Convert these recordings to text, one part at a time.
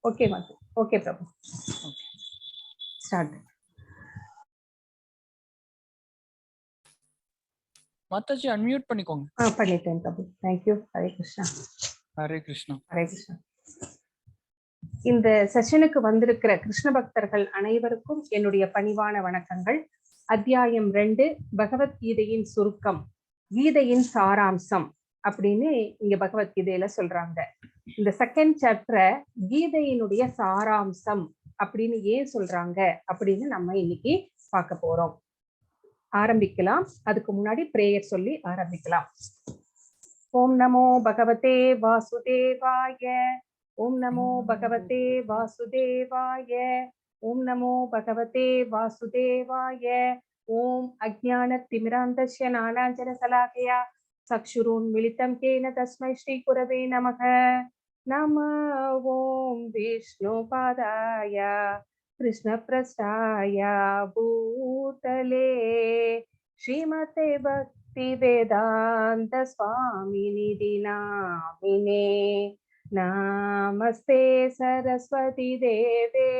Okay மாதா. Okay பிரபு. Start. Mataji unmute பண்ணிக்கோங்க. பண்ணிட்டேன் பிரபு. Thank you. Hare Krishna. Hare Krishna. Hare Krishna. இந்த செஷனுக்கு வந்திருக்கிற கிருஷ்ண பக்தர்கள் அனைவருக்கும் என்னுடைய பணிவான வணக்கங்கள். அத்தியாயம் 2 பகவத்கீதையின் சுருக்கம், கீதையின் சாராம்சம் அப்படின்னு இங்க பகவத்கீதையில சொல்றாங்க. இந்த செகண்ட் சாப்டரை கீதையினுடைய சாராம்சம் அப்படின்னு ஏன் சொல்றாங்க அப்படின்னு நம்ம இன்னைக்கு பார்க்க போறோம். ஆரம்பிக்கலாம். அதுக்கு முன்னாடி பிரேயர் சொல்லி ஆரம்பிக்கலாம். ஓம் நமோ பகவதே வாசுதேவாய. ஓம் நமோ பகவதே வாசுதேவாய. ஓம் நமோ பகவதே வாசுதேவாய. ஓம் அஜ்ஞானத்திமிராந்தஸ்ய ஞானாஞ்சனசலாகயா சக்ஷுரோன்மிலிதம் கேன தஸ்மை ஸ்ரீ குரவே நமக. நம ஓம் விஷ்ணுபாதாய கிருஷ்ணப்ரஸ்தாய பூதலே ஸ்ரீமதே பக்தி வேதாந்த ஸ்வாமிநிதி நாமினே. நமஸ்தே சரஸ்வதி தேவே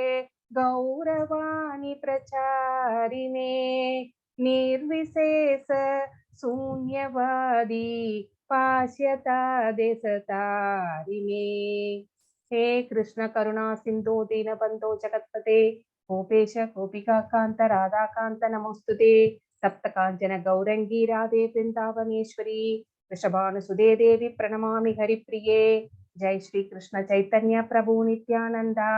கௌரவாணி பிரச்சாரிணே நிர்விசேஷ शून्यवादी पाश्यता देशतारिणे. हे कृष्ण करुणा सिंधु दीनबंधो जगत्पते गोपेश गोपिका कांत राधा कांत नमोस्तुते. सप्त कांचन गौरंगी राधे वृंदावनेश्वरी वृषभानुसुते देवी प्रणमामि हरिप्रिये. जय श्री कृष्ण चैतन्य प्रभु नित्यानंदा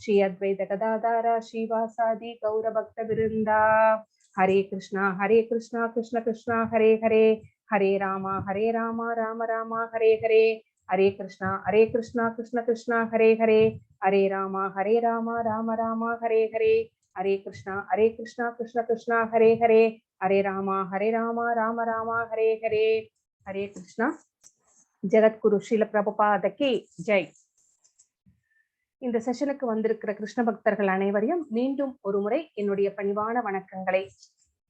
श्री अद्वैत गदाधर श्रीवासादि गौर भक्त वृंदा. हरे कृष्णा कृष्ण कृष्ण हरे हरे, हरे राम राम राम हरे हरे. हरे कृष्णा कृष्ण कृष्ण हरे हरे, हरे राम राम राम हरे हरे. हरे कृष्णा कृष्ण कृष्ण हरे हरे, हरे राम राम राम हरे हरे. हरे कृष्णा. जगद्गुरु श्रील प्रभुपाद की जय. இந்த செஷனுக்கு வந்திருக்கிற கிருஷ்ண பக்தர்கள் அனைவரையும் மீண்டும் ஒரு முறை என்னுடைய பணிவான வணக்கங்களை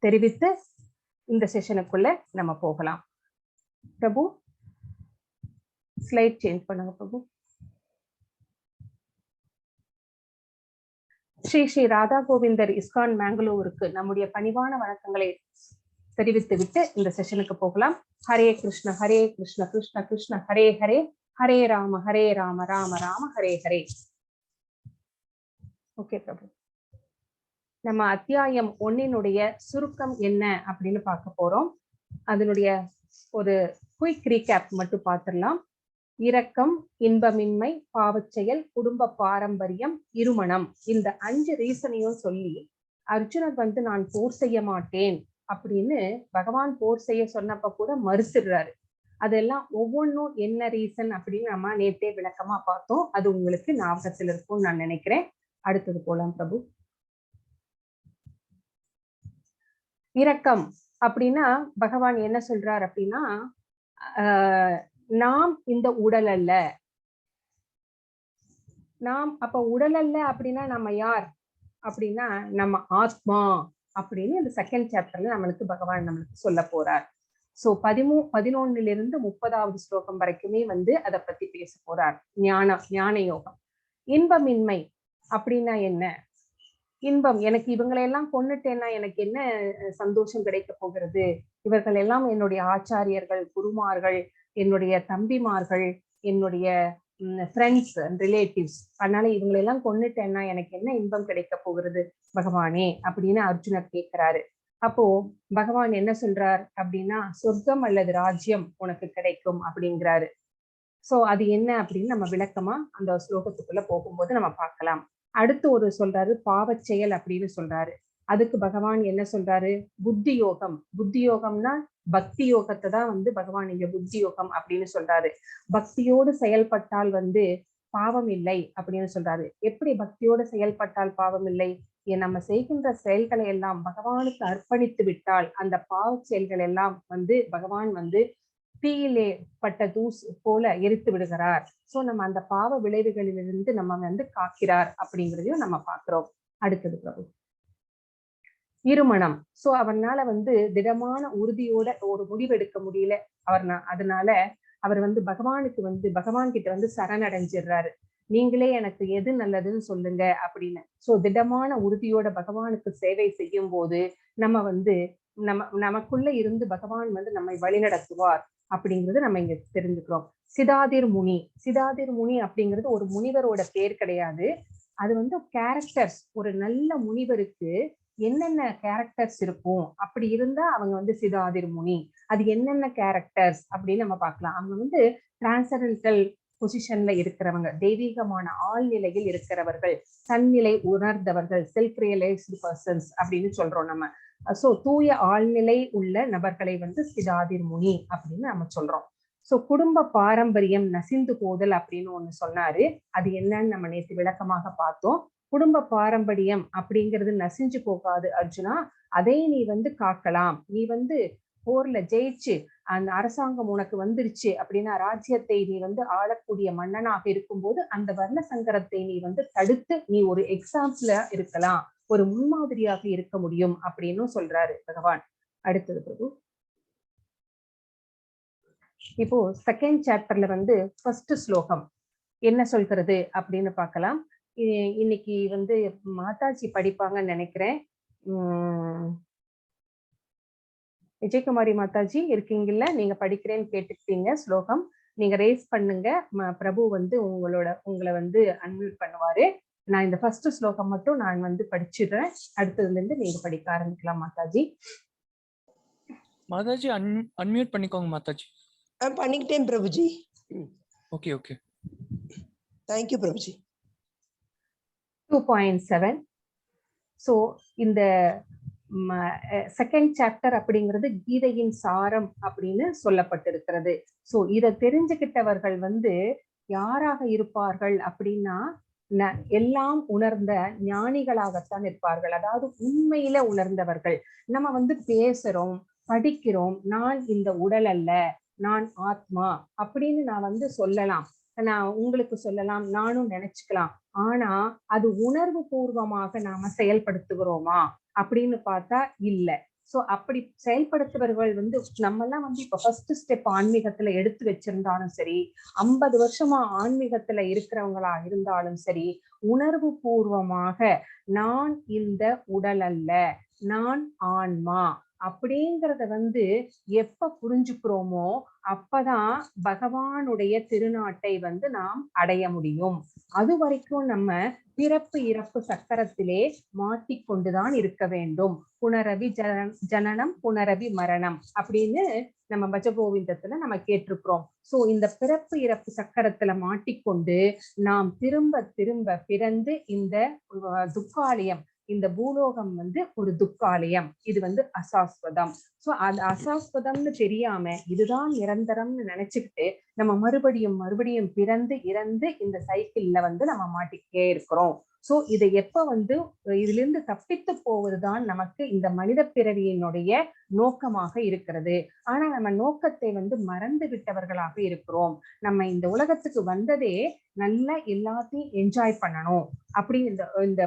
தெரிவித்து இந்த செஷனுக்குள்ள நம்ம போகலாம். பிரபு ஸ்லைட் சேஞ்ச் பண்ணுங்க பிரபு. ஸ்ரீ ஸ்ரீ ராதா கோவிந்தர் இஸ்கான் மேங்களூருக்கு நம்முடைய பணிவான வணக்கங்களை தெரிவித்து விட்டு இந்த செஷனுக்கு போகலாம். ஹரே கிருஷ்ண கிருஷ்ண கிருஷ்ண ஹரே ஹரே, ஹரே ராம ராம ராம ஹரே ஹரே. ஓகே பிரபு. நம்ம அத்தியாயம் 1 சுருக்கம் என்ன அப்படின்னு பார்க்க போறோம். அதனுடைய ஒரு குயிக் ரீகேப் மட்டும் பார்த்துடலாம். இரக்கம், இன்பமின்மை, பாவச்செயல், குடும்ப பாரம்பரியம், இருமணம், இந்த 5 ரீசனையும் சொல்லி அர்ஜுனர் நான் போர் செய்ய மாட்டேன் அப்படின்னு பகவான் போர் செய்ய சொன்னப்ப கூட மறுத்துடுறாரு. அதெல்லாம் ஒவ்வொன்றும் என்ன ரீசன் அப்படின்னு நம்ம நேற்றே விளக்கமா பார்த்தோம். அது உங்களுக்கு ஞாபகத்தில் இருக்கும்னு நான் நினைக்கிறேன். அடுத்தது போலாம் பிரபு. இரக்கம் அப்படின்னா பகவான் என்ன சொல்றார் அப்படின்னா, நாம் இந்த உடல் அல்ல. நாம் அப்ப உடல் அல்ல அப்படின்னா நம்ம யார் அப்படின்னா நம்ம ஆத்மா அப்படின்னு இந்த செகண்ட் சாப்டர்ல பகவான் சொல்ல போறார். சோ 11 30வது ஸ்லோகம் வரைக்குமே அதை பத்தி பேச போறார். ஞான யோகம். இன்பமின்மை அப்படின்னா என்ன? இன்பம், எனக்கு இவங்களை எல்லாம் கொன்னுட்டேன்னா எனக்கு என்ன சந்தோஷம் கிடைக்க போகிறது? இவர்கள் எல்லாம் என்னுடைய ஆச்சாரியர்கள், குருமார்கள், என்னுடைய தம்பிமார்கள், என்னுடைய ஃப்ரெண்ட்ஸ் அண்ட் ரிலேட்டிவ்ஸ். அதனால இவங்களை எல்லாம் கொன்னுட்டேன்னா எனக்கு என்ன இன்பம் கிடைக்க போகிறது பகவானே அப்படின்னு அர்ஜுனர் கேட்கிறாரு. அப்போ பகவான் என்ன சொல்றார் அப்படின்னா, சொர்க்கம் அல்லது ராஜ்யம் உனக்கு கிடைக்கும் அப்படிங்கிறாரு. சோ அது என்ன அப்படின்னு நம்ம விளக்கமா அந்த ஸ்லோகத்துக்குள்ள போகும்போது நம்ம பார்க்கலாம். அடுத்து ஒரு சொல்றாரு பாவச்செயல் அப்படின்னு சொல்றாரு. அதுக்கு பகவான் என்ன சொல்றாரு? புத்தி யோகம். புத்தி யோகம்னா பக்தி யோகத்தை தான் பகவான் இங்க புத்தி யோகம் அப்படின்னு சொல்றாரு. பக்தியோடு செயல்பட்டால் பாவம் இல்லை அப்படின்னு சொல்றாரு. எப்படி பக்தியோடு செயல்பட்டால் பாவம் இல்லை? நம்ம செய்கின்ற செயல்களை எல்லாம் பகவானுக்கு அர்ப்பணித்து விட்டால் அந்த பாவ செயல்கள் எல்லாம் பகவான் தீயிலே பட்ட தூசு போல எரித்து விடுகிறார். சோ நம்ம அந்த பாவ விளைவுகளிலிருந்து நம்ம காக்கிறார் அப்படிங்கிறதையும் நம்ம பாக்குறோம். அடுத்தது பிரபு இருமணம். சோ அவர்னால திடமான உறுதியோட ஒரு முடிவெடுக்க முடியல. அதனால அவர் பகவானுக்கு பகவான் கிட்ட சரணடைஞ்சிடுறாரு. நீங்களே எனக்கு எது நல்லதுன்னு சொல்லுங்க அப்படின்னு. சோ திடமான உறுதியோட பகவானுக்கு சேவை செய்யும் போது நம்ம வந்து நமக்குள்ள இருந்து பகவான் வந்து நம்மை வழிநடத்துவார் அப்படிங்கிறது நம்ம இங்க தெரிஞ்சுக்கிறோம். சிதாதிர் முனி. சிதாதிர் முனி அப்படிங்கிறது ஒரு முனிவரோட பேர் கிடையாது. அது வந்து கேரக்டர்ஸ். ஒரு நல்ல முனிவருக்கு என்னென்ன கேரக்டர்ஸ் இருக்கும் அப்படி இருந்தா அவங்க வந்து சிதாதிர் முனி. அது என்னென்ன கேரக்டர்ஸ் அப்படின்னு நம்ம பார்க்கலாம். அவங்க வந்து டிரான்சென்டென்டல் பொசிஷன்ல இருக்கிறவங்க, தெய்வீகமான ஆழ்நிலையில் இருக்கிறவர்கள், தன்னிலை உணர்ந்தவர்கள், செல்ஃப் ரியலைஸ்டு பர்சன்ஸ் அப்படின்னு சொல்றோம் நம்ம. சோ தூய ஆழ்நிலை உள்ள நபர்களை வந்து சிதாதிர் முனி அப்படின்னு நம்ம சொல்றோம். சோ குடும்ப பாரம்பரியம் நசிந்து போதல் அப்படின்னு ஒண்ணு சொன்னாரு. அது என்னன்னு நம்ம நேற்று விளக்கமாக பார்த்தோம். குடும்ப பாரம்பரியம் அப்படிங்கிறது நசிஞ்சு போகாது அர்ஜுனா. அதை நீ வந்து காக்கலாம். நீ வந்து போர்ல ஜெயிச்சு அந்த அரசாங்கம் உனக்கு வந்துருச்சு அப்படின்னா, ராஜ்யத்தை நீ வந்து ஆளக்கூடிய மன்னனாக இருக்கும்போது அந்த வர்ண சங்கரத்தை நீ வந்து தடுத்து நீ ஒரு எக்ஸாம்பிளா இருக்கலாம், ஒரு முன்மாதிரியாக இருக்க முடியும் அப்படின்னு சொல்றாரு பகவான். அடுத்தது பிரபு. இப்போ செகண்ட் சாப்டர்ல வந்து ஃபர்ஸ்ட் ஸ்லோகம் என்ன சொல்கிறது அப்படின்னு பார்க்கலாம். இன்னைக்கு வந்து மாதாஜி படிப்பாங்கன்னு நினைக்கிறேன். விஜயகுமாரி மாதாஜி இருக்கீங்கல்ல, நீங்க படிக்கிறேன்னு கேட்டுக்கிட்டீங்க ஸ்லோகம். நீங்க ரேஸ் பண்ணுங்க, பிரபு வந்து உங்களை வந்து அன்மியூட் பண்ணுவாரு. நான் இந்த ஃபர்ஸ்ட் ஸ்லோகம் மட்டும் நான் வந்து படிச்சிடுறேன். அடுத்ததுல இருந்து நீங்க படிக்க ஆரம்பிக்கலாம் மாதாஜி. மாதாஜி அன்மியூட் பண்ணிக்கோங்க மாதாஜி. பண்ணிக்கிட்டேன் Prabhuji. Okay okay. Thank you Prabhuji. 2.7. So இந்த செகண்ட் சாப்டர் அப்படிங்கிறது கீதையின் சாரம் அப்படின்னு சொல்லப்பட்டிருக்கிறது. ஸோ இதை தெரிஞ்சுக்கிட்டவர்கள் வந்து யாராக இருப்பார்கள் அப்படின்னா, எல்லாம் உணர்ந்த ஞானிகளாகத்தான் இருப்பார்கள். அதாவது உண்மையில உணர்ந்தவர்கள். நம்ம வந்து பேசுறோம், படிக்கிறோம், நான் இந்த உடல் அல்ல, நான் ஆத்மா அப்படின்னு நான் வந்து சொல்லலாம், நான் உங்களுக்கு சொல்லலாம், நானும் நினைச்சுக்கலாம். ஆனா அது உணர்வு பூர்வமாக நாம செயல்படுத்துகிறோமா அப்படின்னு பார்த்தா இல்ல. சோ அப்படி செயல்படுத்துபவர்கள் வந்து நம்ம எல்லாம் வந்து இப்ப ஃபர்ஸ்ட் ஸ்டெப் ஆன்மீகத்துல எடுத்து வச்சிருந்தாலும் சரி, 50 வருஷமா ஆன்மீகத்துல இருக்கிறவங்களா இருந்தாலும் சரி, உணர்வு பூர்வமாக நான் இந்த உடல் அல்ல, நான் ஆன்மா அப்படிங்கிறத வந்து எப்ப புரிஞ்சுக்கிறோமோ அப்பதான் பகவானுடைய திருநாட்டை வந்து நாம் அடைய முடியும். அது வரைக்கும் நம்ம பிறப்பு இறப்பு சக்கரத்திலே மாட்டிக்கொண்டுதான் இருக்க வேண்டும். புனரவி ஜனனம் புனரவி மரணம் அப்படின்னு நம்ம பஜகோவிந்தத்துல நம்ம கேட்டிருக்கிறோம். சோ இந்த பிறப்பு இறப்பு சக்கரத்துல மாட்டிக்கொண்டு நாம் திரும்ப திரும்ப பிறந்து இந்த துக்காலயம், இந்த பூலோகம் வந்து ஒரு துக்காலயம், இது வந்து அசாஸ்வதம். சோ அது அசாஸ்வதம்னு தெரியாம இதுதான் நிரந்தரம்னு நினைச்சுக்கிட்டு நம்ம மறுபடியும் பிறந்து இறந்து இந்த சைக்கிள்ல வந்து நம்ம மாட்டிக்கிட்டே இருக்கிறோம். சோ இதை எப்ப வந்து இதுல இருந்து தப்பித்து போவதுதான் நமக்கு இந்த மனித பிறவியினுடைய நோக்கமாக இருக்கிறது. ஆனா நம்ம நோக்கத்தை வந்து மறந்து விட்டவர்களாக இருக்கிறோம். நம்ம இந்த உலகத்துக்கு வந்ததே நல்லா எல்லாத்தையும் என்ஜாய் பண்ணணும் அப்படி இந்த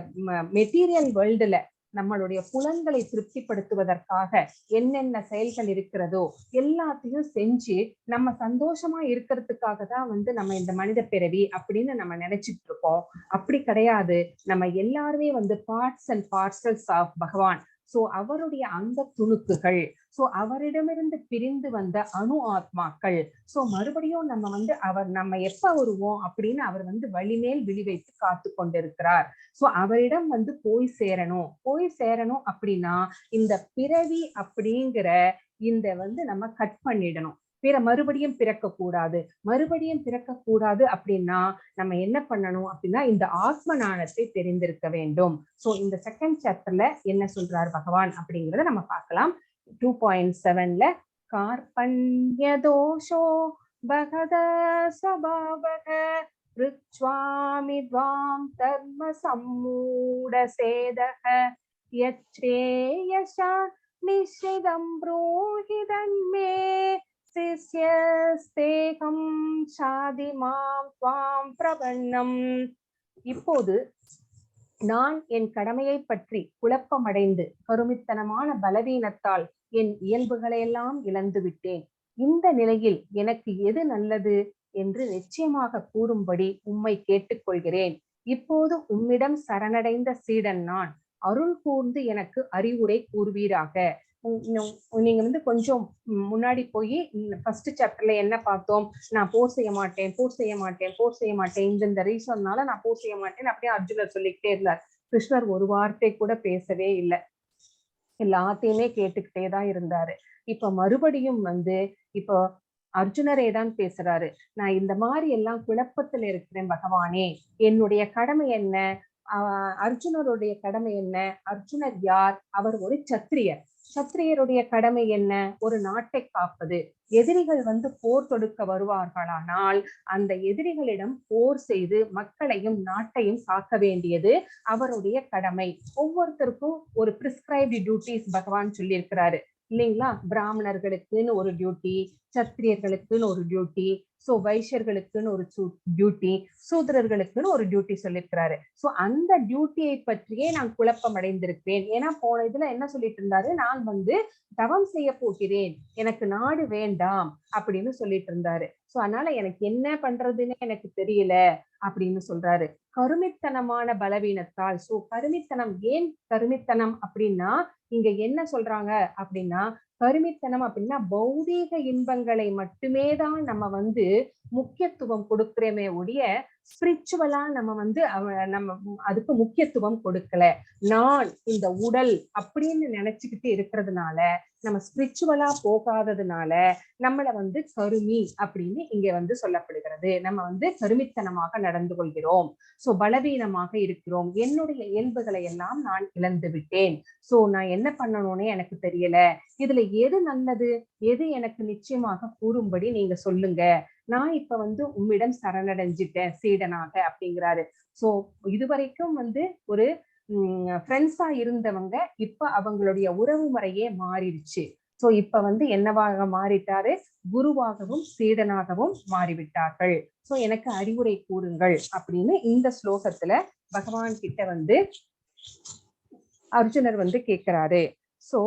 மெட்டீரியல் வேர்ல்டுல நம்மளுடைய புலன்களை திருப்திப்படுத்துவதற்காக என்னென்ன செயல்கள் இருக்கிறதோ எல்லாத்தையும் செஞ்சு நம்ம சந்தோஷமா இருக்கிறதுக்காக தான் வந்து நம்ம இந்த மனித பிறவி அப்படின்னு நம்ம நினைச்சிட்டு இருக்கோம். அப்படி கிடையாது. நம்ம எல்லாருமே வந்து பார்ட்ஸ் அண்ட் பார்சல்ஸ் ஆஃப் பகவான். சோ அவருடைய அந்த துணுக்குகள், சோ அவரிடமிருந்து பிரிந்து வந்த அணு ஆத்மாக்கள். சோ மறுபடியும் நம்ம வந்து நம்ம எப்ப வருவோம் அப்படின்னு அவர் வந்து வழிமேல் விழி வைத்து காத்து கொண்டிருக்கிறார். சோ அவரிடம் வந்து போய் சேரணும் அப்படின்னா இந்த பிறவி அப்படிங்கிற இந்த வந்து நம்ம கட் பண்ணிடணும். மறுபடியும் பிறக்க கூடாது அப்படின்னா நம்ம என்ன பண்ணணும் அப்படின்னா இந்த ஆத்ம ஞானத்தை தெரிந்திருக்க வேண்டும். சோ இந்த செகண்ட் சாப்டர்ல என்ன சொல்றார் பகவான் அப்படிங்கறத நம்ம பார்க்கலாம். 2.7ல கார்பண்ய தோஷோ பகத ஸ்வபாவக ருச்வாமி த்வாம் தர்ம சம்மூட சேதக யச்ரேயசா நிஷிதம் ப்ரூஹிதன்மே சிஸ்யஸ்தேகம் சாதிமாம் த்வாம் பிரபன்னம். இப்போது நான் என் கடமையை பற்றி குழப்பமடைந்து கருமித்தனமான பலவீனத்தால் என் இயல்புகளையெல்லாம் இழந்து விட்டேன். இந்த நிலையில் எனக்கு எது நல்லது, என்று நிச்சயமாக கூறும்படி உம்மை கேட்டுக்கொள்கிறேன். இப்போது உம்மிடம் சரணடைந்த சீடன் நான். அருள் கூர்ந்து எனக்கு அறிவுரை கூறுவீராக. நீங்க வந்து கொஞ்சம் முன்னாடி போய் ஃபர்ஸ்ட் சாப்டர்ல என்ன பார்த்தோம்? நான் போர் செய்ய மாட்டேன், போர் செய்ய மாட்டேன், போர் செய்ய மாட்டேன், இந்த ரீசன்னால நான் போர் செய்ய மாட்டேன் அப்படியே அர்ஜுனர் சொல்லிக்கிட்டே இருந்தார். கிருஷ்ணர் ஒரு வார்த்தை கூட பேசவே இல்லை, எல்லாத்தையுமே கேட்டுக்கிட்டே தான் இருந்தாரு. இப்ப மறுபடியும் வந்து இப்போ அர்ஜுனரே தான் பேசுறாரு. நான் இந்த மாதிரி எல்லாம் குழப்பத்துல இருக்கிறேன் பகவானே, என்னுடைய கடமை என்ன? அர்ஜுனருடைய கடமை என்ன? அர்ஜுனர் யார்? அவர் ஒரு சத்திரியர். சத்திரியருடைய கடமை என்ன? ஒரு நாட்டை காப்பது. எதிரிகள் வந்து போர் தொடுக்க வருவார்களானால் அந்த எதிரிகளிடம் போர் செய்து மக்களையும் நாட்டையும் காக்க வேண்டியது அவருடைய கடமை. ஒவ்வொருத்தருக்கும் ஒரு பிரிஸ்கிரைப்டு டியூட்டிஸ் பகவான் சொல்லியிருக்கிறாரு இல்லைங்களா? பிராமணர்களுக்குன்னு ஒரு டியூட்டி, சத்திரியர்களுக்குன்னு ஒரு டியூட்டி, சோ வைஷ்யர்களுக்குன்னு ஒரு டியூட்டி, சூத்திரர்களுக்குன்னு ஒரு டியூட்டி சொல்லியிருக்கிறாரு. சோ அந்த டியூட்டியை பற்றியே நான் குழப்பம் அடைந்திருக்கிறேன். ஏன்னா போன இதுல என்ன சொல்லிட்டு இருந்தாரு? நான் வந்து தவம் செய்ய போகிறேன், எனக்கு நாடு வேண்டாம் அப்படின்னு சொல்லிட்டு இருந்தாரு. சோ அதனால எனக்கு என்ன பண்றதுன்னு எனக்கு தெரியல அப்படின்னு சொல்றாரு. கருமித்தனமான பலவீனத்தால். சோ கருமித்தனம், ஏன் கருமித்தனம் அப்படின்னா இங்க என்ன சொல்றாங்க அப்படின்னா, கருமித்தனம் அப்படின்னா பௌதீக இன்பங்களை மட்டுமே தான் நம்ம வந்து முக்கியத்துவம் கொடுக்கிறோமே ஒழிய ஸ்பிரிச்சுவலா நம்ம வந்து நம்ம அதுக்கு முக்கியத்துவம் கொடுக்கல. நான் இந்த உடல் அப்படின்னு நினைச்சுக்கிட்டு இருக்கிறதுனால, நம்ம ஸ்பிரிச்சுவலா போகாததுனால நம்மள வந்து கருமி அப்படின்னு இங்க வந்து சொல்லப்படுகிறது. நம்ம வந்து கருமித்தனமாக நடந்து கொள்கிறோம். சோ பலவீனமாக இருக்கிறோம். என்னுடைய இயல்புகளை எல்லாம் நான் இழந்து விட்டேன். சோ நான் என்ன பண்ணணும்னே எனக்கு தெரியல. இதுல எது நல்லது, எது எனக்கு நிச்சயமாக கூறும்படி நீங்க சொல்லுங்க. நான் இப்ப வந்து உம்மிடம் சரணடைஞ்சிட்டேன் சீடனாக அப்படிங்கிறாரு. சோ இதுவரைக்கும் வந்து ஒரு ஃப்ரெண்ட்ஸா இருந்தவங்க இப்ப அவங்களுடைய உறவு முறையே மாறிடுச்சு. சோ இப்ப வந்து என்னவாக மாறிட்டாரு? குருவாகவும் சீடனாகவும் மாறிவிட்டார்கள். சோ எனக்கு அறிவுரை கூறுங்கள் அப்படின்னு இந்த ஸ்லோகத்துல பகவான் கிட்ட வந்து அர்ஜுனர் வந்து கேட்கிறாரு. சோ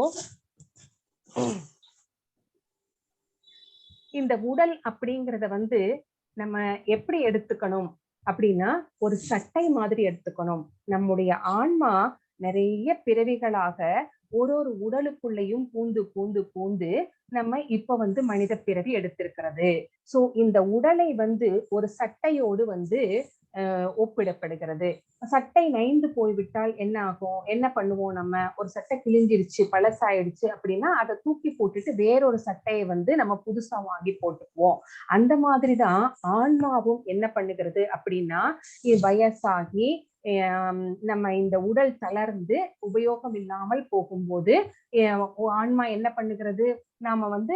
இந்த உடல் அப்படிங்கறத வந்து நம்ம எப்படி எடுத்துக்கணும் அப்படின்னா, ஒரு சட்டை மாதிரி எடுத்துக்கணும். நம்முடைய ஆன்மா நிறைய பிறவிகளாக ஒரு உடலுக்குள்ளேயும் பூந்து பூந்து பூந்து நம்ம இப்ப வந்து மனித பிறவி எடுத்திருக்கிறது. சோ இந்த உடலை வந்து ஒரு சட்டையோடு வந்து ஒப்பிடப்படுகிறது. சட்டை நைந்து போய்விட்டால் என்ன ஆகும்? என்ன பண்ணுவோம்? நம்ம ஒரு சட்டை கிழிஞ்சிருச்சு, பழசாயிடுச்சு அப்படின்னா அதை தூக்கி போட்டுட்டு வேறொரு சட்டையை வந்து நம்ம புதுசா வாங்கி போட்டுக்குவோம். அந்த மாதிரிதான் ஆன்மாவும் என்ன பண்ணுகிறது அப்படின்னா, வயசாகி நம்ம இந்த உடல் தளர்ந்து உபயோகம் இல்லாமல் போகும்போது ஆன்மா என்ன பண்ணுகிறது? நாம வந்து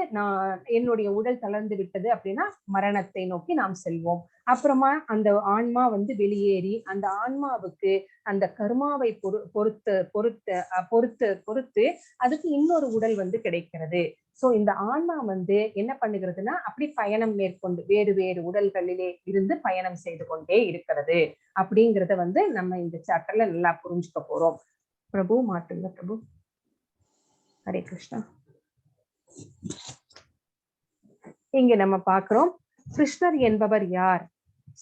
என்னுடைய உடல் தளர்ந்து விட்டது அப்படின்னா மரணத்தை நோக்கி நாம் செல்வோம். அப்புறமா அந்த ஆன்மா வந்து வெளியேறி அந்த ஆன்மாவுக்கு அந்த கர்மாவை பொறுத்து பொறுத்து பொறுத்து பொறுத்து அதுக்கு இன்னொரு உடல் வந்து கிடைக்கிறது. சோ இந்த ஆன்மா வந்து என்ன பண்ணுகிறதுனா அப்படி பயணம் மேற்கொண்டு வேறு வேறு உடல்களிலே இருந்து பயணம் செய்து கொண்டே இருக்கிறது அப்படிங்கறத வந்து நம்ம இந்த சாப்டர்ல நல்லா புரிஞ்சுக்க போறோம். பிரபு மாட்டுங்க பிரபு. ஹரே கிருஷ்ணா. இங்க நம்ம பாக்குறோம் கிருஷ்ணர் என்பவர் யார்?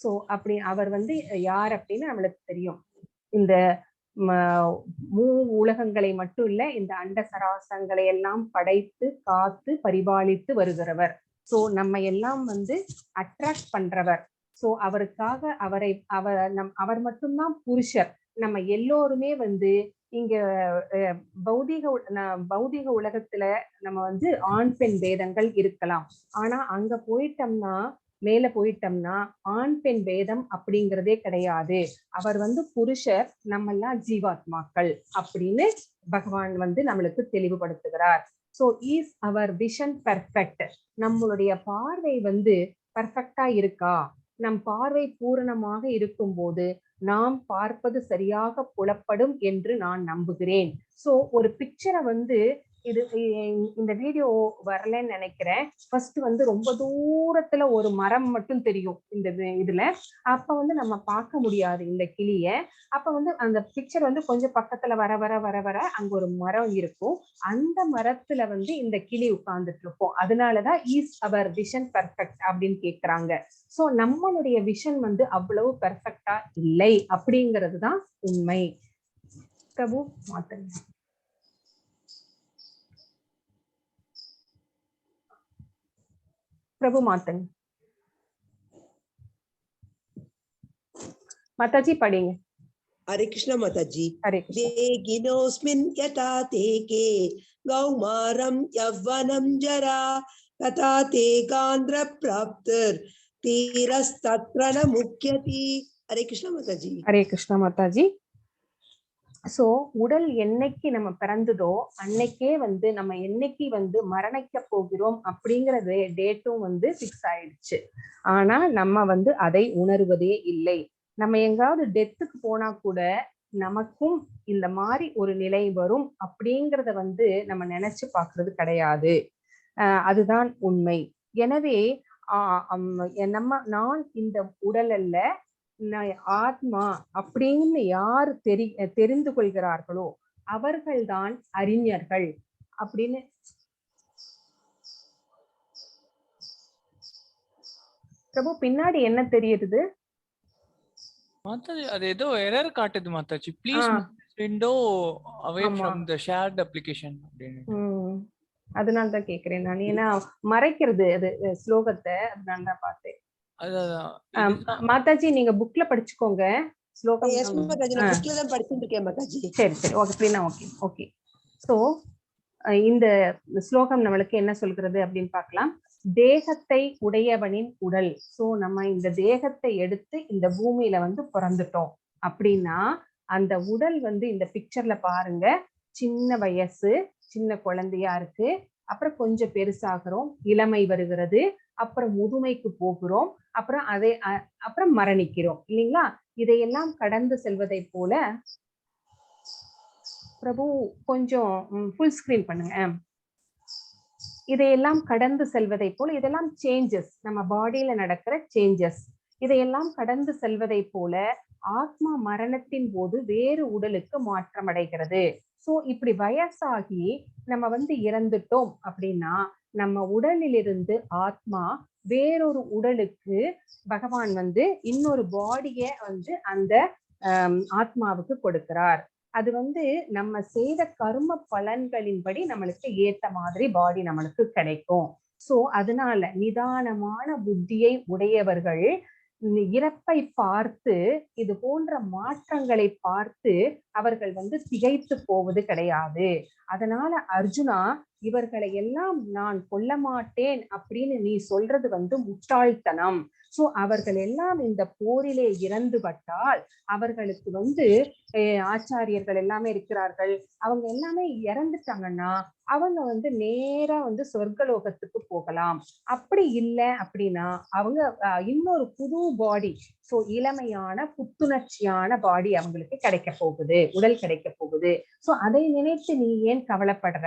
சோ அப்படி அவர் வந்து யார் அப்படின்னு நம்மளுக்கு தெரியும். இந்த உலகங்களை மட்டும் இல்ல, இந்த அண்ட சராசங்களை எல்லாம் படைத்து காத்து பரிபாலித்து வருகிறவர். சோ நம்ம எல்லாம் வந்து அட்ராக்ட் பண்றவர். சோ அவருக்காக அவர் மட்டும்தான் புருஷர். நம்ம எல்லோருமே வந்து இங்க பௌதீக உலகத்துல நம்ம வந்து ஆண் பெண் பேதங்கள் இருக்கலாம். ஆனா அங்க போயிட்டோம்னா, மேல போயிட்டோம்னா ஆண் பெண் பேதம் அப்படிங்கிறதே கிடையாது. அவர் வந்து புருஷர், நம்ம எல்லாம் ஜீவாத்மாக்கள் அப்படின்னு பகவான் வந்து நம்மளுக்கு தெளிவுபடுத்துகிறார். சோ இஸ் அவர் விஷன் பெர்ஃபெக்ட்? நம்மளுடைய பார்வை வந்து பெர்ஃபெக்டா இருக்கா? நம் பார்வை பூரணமாக இருக்கும் போது நாம் பார்ப்பது சரியாக புலப்படும் என்று நான் நம்புகிறேன். சோ ஒரு பிக்சரை வந்து இந்த வீடியோ வரலன்னு நினைக்கிறேன். ஃபர்ஸ்ட் வந்து ரொம்ப தூரத்துல ஒரு மரம் மட்டும் தெரியும் இந்த இதுல. அப்ப வந்து நம்ம பார்க்க முடியாது இந்த கிளிய. அப்ப வந்து அந்த பிக்சர் வந்து கொஞ்சம் பக்கத்துல வர வர வர வர அங்க ஒரு மரம் இருக்கும். அந்த மரத்துல வந்து இந்த கிளி உட்கார்ந்துட்டு இருக்கும். அதனாலதான் இஸ் அவர் விஷன் பெர்ஃபெக்ட் அப்படின்னு கேக்குறாங்க. சோ நம்மளுடைய விஷன் வந்து அவ்வளவு பெர்ஃபெக்டா இல்லை அப்படிங்கிறது தான் உண்மை. பிரபு மாத்தங்க. प्रभु मातंग माता जी पढ़ेंगे। हरे कृष्ण माता जी। हरे कृष्ण। देगिनोऽस्मिन् यथा ते के गौमारं यौवनं जरा तथा ते गान्धर्प्राप्तिर्धीरस्तत्र न मुह्यति। हरे कृष्ण माता जी। हरे कृष्ण माता जी। சோ உடல் என்னைக்கு நம்ம பிறந்ததோ அன்னைக்கே வந்து நம்ம என்னைக்கு வந்து மரணிக்க போகிறோம் அப்படிங்கறது டேட்டும் வந்து பிக்ஸ் ஆயிடுச்சு. ஆனா நம்ம வந்து அதை உணர்வதே இல்லை. நம்ம எங்காவது டெத்துக்கு போனா கூட நமக்கும் இந்த மாதிரி ஒரு நிலை வரும் அப்படிங்கறத வந்து நம்ம நினைச்சு பாக்குறது கிடையாது. அதுதான் உண்மை. எனவே நான் இந்த உடல் அல்ல, ஆத்மா அப்படின்னு யார் தெரிந்து கொள்கிறார்களோ அவர்கள்தான் அறிஞர்கள் அப்படின்னு. பிரபு பின்னாடி என்ன தெரியுது? மாதாஜி அது ஏதோ எரர் காட்டுது மாதாஜி. Please window away from the shared application அப்படின்னு. அதனால தான் கேக்குறேன் நான். ஏன்னா மறைக்கிறது அது ஸ்லோகத்தை, அதனால தான் பார்த்தேன். மாதாஜி நீங்க புக்ல படிச்சுக்கோங்க ஸ்லோகம். எஸ் மாதாஜி, நான் புக்ல தான் படிச்சிட்டு இருக்கேன் மாதாஜி. சரி சரி, ஓகே ஓகே ஓகே. சோ இந்த ஸ்லோகம் நம்மளுக்கு என்ன சொல்கிறது அப்படின்னு பார்க்கலாம். தேகத்தை உடையவனின் உடல். சோ நம்ம இந்த தேகத்தை எடுத்து இந்த பூமியில வந்து பிறந்துட்டோம் அப்படின்னா அந்த உடல் வந்து இந்த பிக்சர்ல பாருங்க, சின்ன வயசு, சின்ன குழந்தையா இருக்கு, அப்புறம் கொஞ்சம் பெருசாகிறோம், இளமை வருகிறது, அப்புறம் முதுமைக்கு போகிறோம், அப்புறம் மரணிக்கிறோம் இல்லைங்களா? இதையெல்லாம் கடந்து செல்வதை போல. பிரபு கொஞ்சம் ஃபுல் ஸ்கிரீன் பண்ணுங்க. இதையெல்லாம் கடந்து செல்வதை போல, இதெல்லாம் சேஞ்சஸ், நம்ம பாடியில நடக்கிற சேஞ்சஸ். இதையெல்லாம் கடந்து செல்வதை போல ஆத்மா மரணத்தின் போது வேறு உடலுக்கு மாற்றம் அடைகிறது. சோ இப்படி வயசாகி நம்ம வந்து இறந்துட்டோம் அப்படின்னா நம்ம உடலிலிருந்து ஆத்மா வேறொரு உடலுக்கு பகவான் வந்து இன்னொரு பாடிய வந்து அந்த ஆத்மாவுக்கு கொடுக்கிறார். அது வந்து நம்ம செய்த கர்ம பலன்களின்படி நம்மளுக்கு ஏத்த மாதிரி பாடி நம்மளுக்கு கிடைக்கும். சோ அதனால நிதானமான புத்தியை உடையவர்கள் இறப்பை பார்த்து, இது போன்ற மாற்றங்களை பார்த்து அவர்கள் வந்து திகைத்து போவது கிடையாது. அதனால அர்ஜுனா, இவர்களை எல்லாம் நான் கொல்ல மாட்டேன் அப்படின்னு நீ சொல்றது வந்து முட்டாள்தனம். சோ அவர்கள் எல்லாம் இந்த போரிலே இறந்து பட்டால் அவர்களுக்கு வந்து ஆச்சாரியர்கள் எல்லாமே இருக்கிறார்கள், அவங்க எல்லாமே இறந்துட்டாங்கன்னா அவங்க வந்து நேரா வந்து சொர்க்கலோகத்துக்கு போகலாம். அப்படி இல்லை அப்படின்னா அவங்க இன்னொரு புது பாடி, சோ இளமையான புத்துணர்ச்சியான பாடி அவங்களுக்கு கிடைக்க போகுது, உடல் கிடைக்க போகுது. சோ அதை நினைத்து நீ ஏன் கவலைப்படுற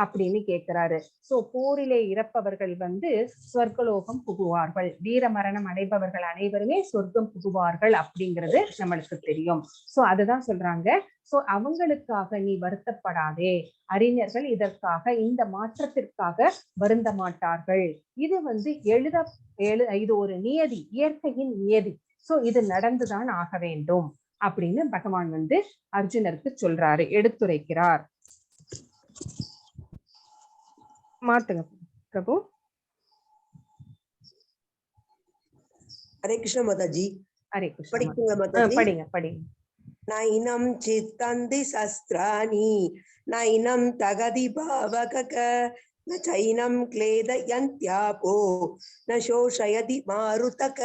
அப்படின்னு கேட்கிறாரு. சோ போரிலே இறப்பவர்கள் வந்து சொர்க்கலோகம் புகுவார்கள், வீர மரணம் அடைபவர்கள் அனைவருமே சொர்க்கம் புகுவார்கள் அப்படிங்கிறது நம்மளுக்கு தெரியும். சோ அதுதான் சொல்றாங்க. சோ அவங்களுக்காக நீ வருத்தப்படாதே, அறிஞர்கள் இதற்காக, இந்த மாற்றத்திற்காக வருந்த மாட்டார்கள். இது வந்து இது ஒரு நியதி, இயற்கையின் நியதி. சோ இது நடந்துதான் ஆக வேண்டும் அப்படின்னு பகவான் வந்து அர்ஜுனருக்கு சொல்றாரு, எடுத்துரைக்கிறார். மாத்துங்க பிரபு. ஹரே கிருஷ்ண மாதாஜி. ஹரே கிருஷ்ண. படிங்க படிங்க. நைனம் சித்தந்தி சஸ்திராணி நைனம் தகதி பாவக ந சைனம் க்லேதயந்த்யாபோ ந சோஷயதி மாருதக.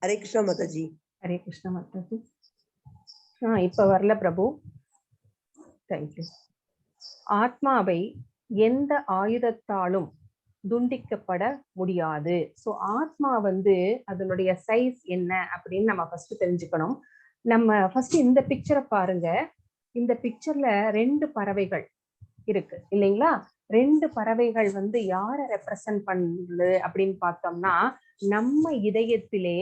ஹரே கிருஷ்ண மாதாஜி. ஹரே கிருஷ்ண மாதாஜி. இப்ப வரல பிரபு. தேங்க்யூ. ஆத்மாவை எந்த ஆயுதத்தாலும் துண்டிக்கப்பட முடியாது. சோ ஆத்மா வந்து அதனுடைய சைஸ் என்ன அப்படின்னு நம்ம ஃபர்ஸ்ட் தெரிஞ்சுக்கணும். நம்ம ஃபர்ஸ்ட் இந்த பிக்சரை பாருங்க. இந்த பிக்சர்ல 2 பறவைகள், இருக்கு இல்லைங்களா? 2 பறவைகள் வந்து யாரை ரெப்ரசன்ட் பண்ணுது அப்படின்னு பார்த்தோம்னா, நம்ம இதயத்திலே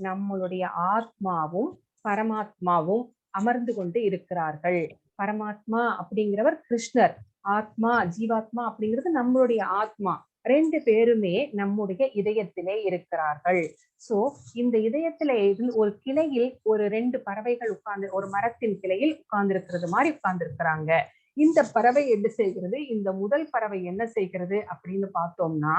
நம்மளுடைய ஆத்மாவும் பரமாத்மாவும் அமர்ந்து கொண்டு இருக்கிறார்கள். பரமாத்மா அப்படிங்கிறவர் கிருஷ்ணர், ஆத்மா ஜீவாத்மா அப்படிங்கிறது நம்மளுடைய ஆத்மா. 2 பேருமே நம்முடைய இதயத்திலே இருக்கிறார்கள். சோ இந்த இதயத்திலே ஒரு கிளையில் ஒரு 2 பறவைகள் உட்கார்ந்து ஒரு மரத்தின் கிளையில் உட்கார்ந்து இருக்கிறது மாதிரி உட்கார்ந்து இருக்கிறாங்க. இந்த பறவை என்ன செய்கிறது, இந்த முதல் பறவை என்ன செய்கிறது அப்படின்னு பார்த்தோம்னா,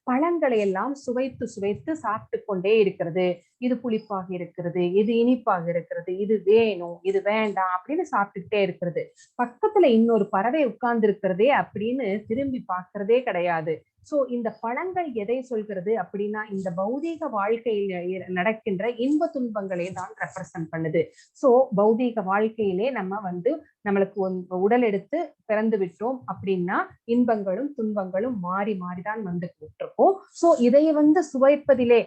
பழங்களை எல்லாம் சுவைத்து சுவைத்து சாப்பிட்டு கொண்டே இருக்கிறது. இது புளிப்பாக இருக்கிறது, இது இனிப்பாக இருக்கிறது, இது வேணும், இது வேண்டாம் அப்படின்னு சாப்பிட்டுட்டே இருக்கிறது. பக்கத்துல இன்னொரு பறவை உட்கார்ந்து இருக்கிறதே அப்படின்னு திரும்பி பார்க்கிறதே கிடையாது. சோ இந்த பழங்கள் எதை சொல்கிறது அப்படின்னா, இந்த பௌதீக வாழ்க்கையில் நடக்கின்ற இன்ப துன்பங்களை தான் ரெப்ரசன்ட் பண்ணுது. சோ பௌதீக வாழ்க்கையிலே நம்ம வந்து நம்மளுக்கு உடல் எடுத்து பிறந்து விட்டோம் அப்படின்னா இன்பங்களும் துன்பங்களும் மாறி மாறிதான் வந்து விட்டுருக்கோம். சோ இதை வந்து சுவைப்பதிலே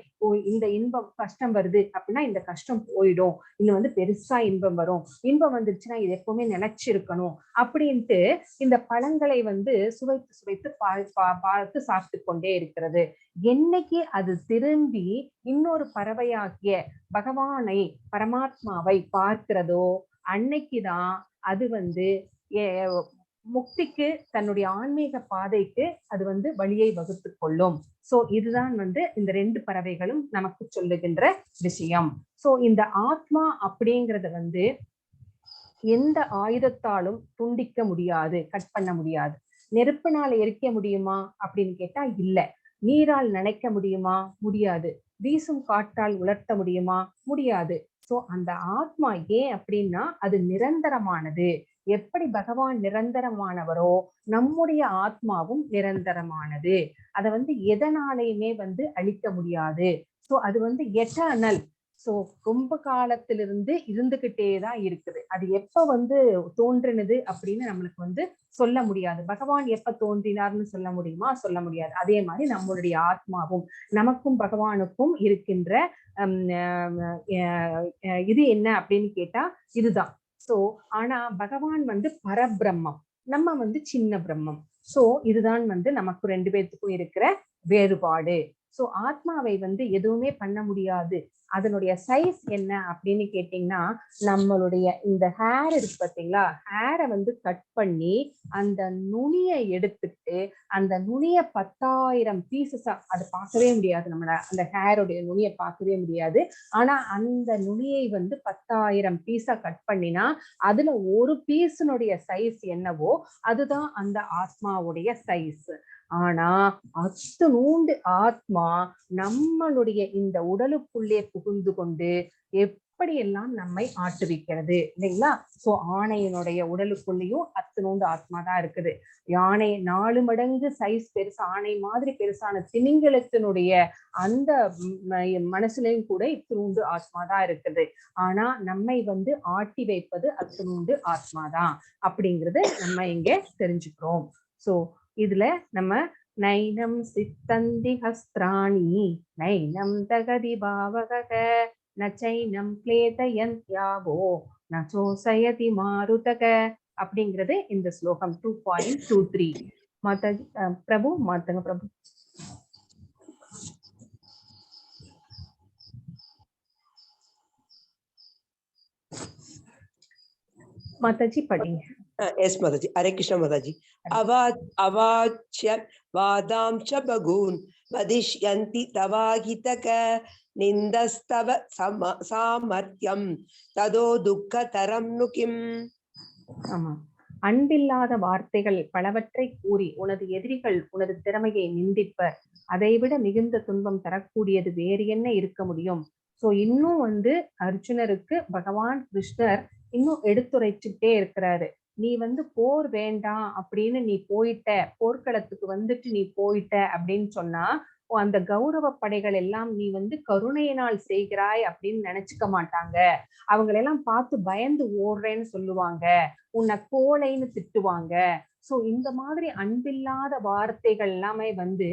இந்த இன்பம் கஷ்டம் வருது அப்படின்னா இந்த கஷ்டம் போயிடும், இன்னும் வந்து பெருசா இன்பம் வரும், இன்பம் வந்துருச்சுன்னா இது எப்பவுமே நினைச்சிருக்கணும் அப்படின்ட்டு இந்த பழங்களை வந்து சுவைத்து சுவைத்து பார்த்து சாப்பிட்டு கொண்டே இருக்கிறது. என்னைக்கு அது திரும்பி இன்னொரு பறவையாகிய பகவானை பரமாத்மாவை பார்க்கிறதோ அன்னைக்குதான் அது வந்து முக்திக்கு தன்னுடைய ஆன்மீக பாதைக்கு அது வந்து வழியை வகுத்து கொள்ளும். சோ இதுதான் வந்து இந்த 2 பறவைகளும் நமக்கு சொல்லுகின்ற விஷயம். சோ இந்த ஆத்மா அப்படிங்கறத வந்து எந்த ஆயுதத்தாலும் துண்டிக்க முடியாது, கட் பண்ண முடியாது. நெருப்பினால எரிக்க முடியுமா அப்படின்னு கேட்டா இல்ல. நீரால் நனைக்க முடியுமா? முடியாது. வீசும் காற்றால் உலர்த்த முடியுமா? முடியாது. சோ அந்த ஆத்மா ஏன் அப்படின்னா அது நிரந்தரமானது. எப்படி பகவான் நிரந்தரமானவரோ நம்முடைய ஆத்மாவும் நிரந்தரமானது. அதை வந்து எதனாலையுமே வந்து அழிக்க முடியாது. சோ அது வந்து எட்டர்னல். சோ ரொம்ப காலத்திலிருந்து இருந்துகிட்டேதான் இருக்குது. அது எப்ப வந்து தோன்றினது அப்படின்னு நம்மளுக்கு வந்து சொல்ல முடியாது. பகவான் எப்ப தோன்றினார்னு சொல்ல முடியுமா? சொல்ல முடியாது. அதே மாதிரி நம்மளுடைய ஆத்மாவும் நமக்கும் பகவானுக்கும் இருக்கின்ற இது என்ன அப்படின்னு கேட்டா இதுதான். சோ ஆனா பகவான் வந்து பரபிரம்மம், நம்ம வந்து சின்ன பிரம்மம். சோ இதுதான் வந்து நமக்கு 2 பேத்துக்கும் இருக்கிற வேறுபாடு. சோ ஆத்மாவை வந்து எதுவுமே பண்ண முடியாது. அதனுடைய சைஸ் என்ன அப்படின்னு கேட்டீங்கன்னா, நம்மளுடைய இந்த ஹேர் இருக்கு பார்த்தீங்களா, ஹேரை வந்து கட் பண்ணி அந்த நுனியை எடுத்துட்டு அந்த நுனியை 10,000 பீசஸா, அது பார்க்கவே முடியாது, நம்மள அந்த ஹேருடைய நுனியை பார்க்கவே முடியாது. ஆனா அந்த நுனியை வந்து 10,000 பீஸா கட் பண்ணினா அதுல ஒரு பீஸினுடைய சைஸ் என்னவோ அதுதான் அந்த ஆத்மாவுடைய சைஸ். ஆனா அத்தனூண்டு ஆத்மா நம்மளுடைய இந்த உடலுக்குள்ளே புகுந்து கொண்டு எப்படியெல்லாம் நம்மை ஆட்டுவிக்கிறது இல்லைங்களா? சோ ஆணையினுடைய உடலுக்குள்ளேயும் அத்தனூண்டு ஆத்மா தான் இருக்குது. யானை 4 மடங்கு சைஸ் பெருசா, ஆணை மாதிரி பெருசான திமிங்கலத்தினுடைய அந்த மனசுலையும் கூட இத்தனூண்டு ஆத்மா தான் இருக்குது. ஆனா நம்மை வந்து ஆட்டி வைப்பது அத்தனூண்டு ஆத்மாதான் அப்படிங்கிறது நம்ம இங்க தெரிஞ்சுக்கிறோம். சோ இதுல நம்ம நைனம் சித்தந்தி ஹஸ்திராணி நைனம் தகதி பாவக நச்சைனம் க்லேதயந்த்யாவோ நச்சோசயதி மாருதக அப்படிங்கிறது இந்த ஸ்லோகம் 2.23. மாதாஜி பிரபு மாத்துங்க பிரபு. மாதாஜி படிங்க. Yes, Mataji. Hare Krishna, Mataji. Avachya vadam cha bagun vadishyanti tavahitaka nindastava samartyam tado dukkha taram nukim. ஆமா, அன்பில்லாத வார்த்தைகள் பலவற்றை கூறி உனது எதிரிகள் உனது திறமையை நிந்திப்பர். அதைவிட மிகுந்த துன்பம் தரக்கூடியது வேறு என்ன இருக்க முடியும்? சோ இன்னும் வந்து அர்ஜுனருக்கு பகவான் கிருஷ்ணர் இன்னும் எடுத்துரைச்சுட்டே இருக்கிறாரு. நீ வந்து போர் வேண்டாம் அப்படின்னு நீ போயிட்ட, போர்க்களத்துக்கு வந்துட்டு நீ போயிட்ட அப்படின்னு சொன்னா அந்த கௌரவ படைகள் எல்லாம் நீ வந்து கருணையினால் செய்கிறாய் அப்படின்னு நினைச்சுக்க மாட்டாங்க. அவங்களெல்லாம் பார்த்து பயந்து ஓடுறேன்னு சொல்லுவாங்க, உன்னை கோழைன்னு திட்டுவாங்க. சோ இந்த மாதிரி அன்பில்லாத வார்த்தைகள் எல்லாமே வந்து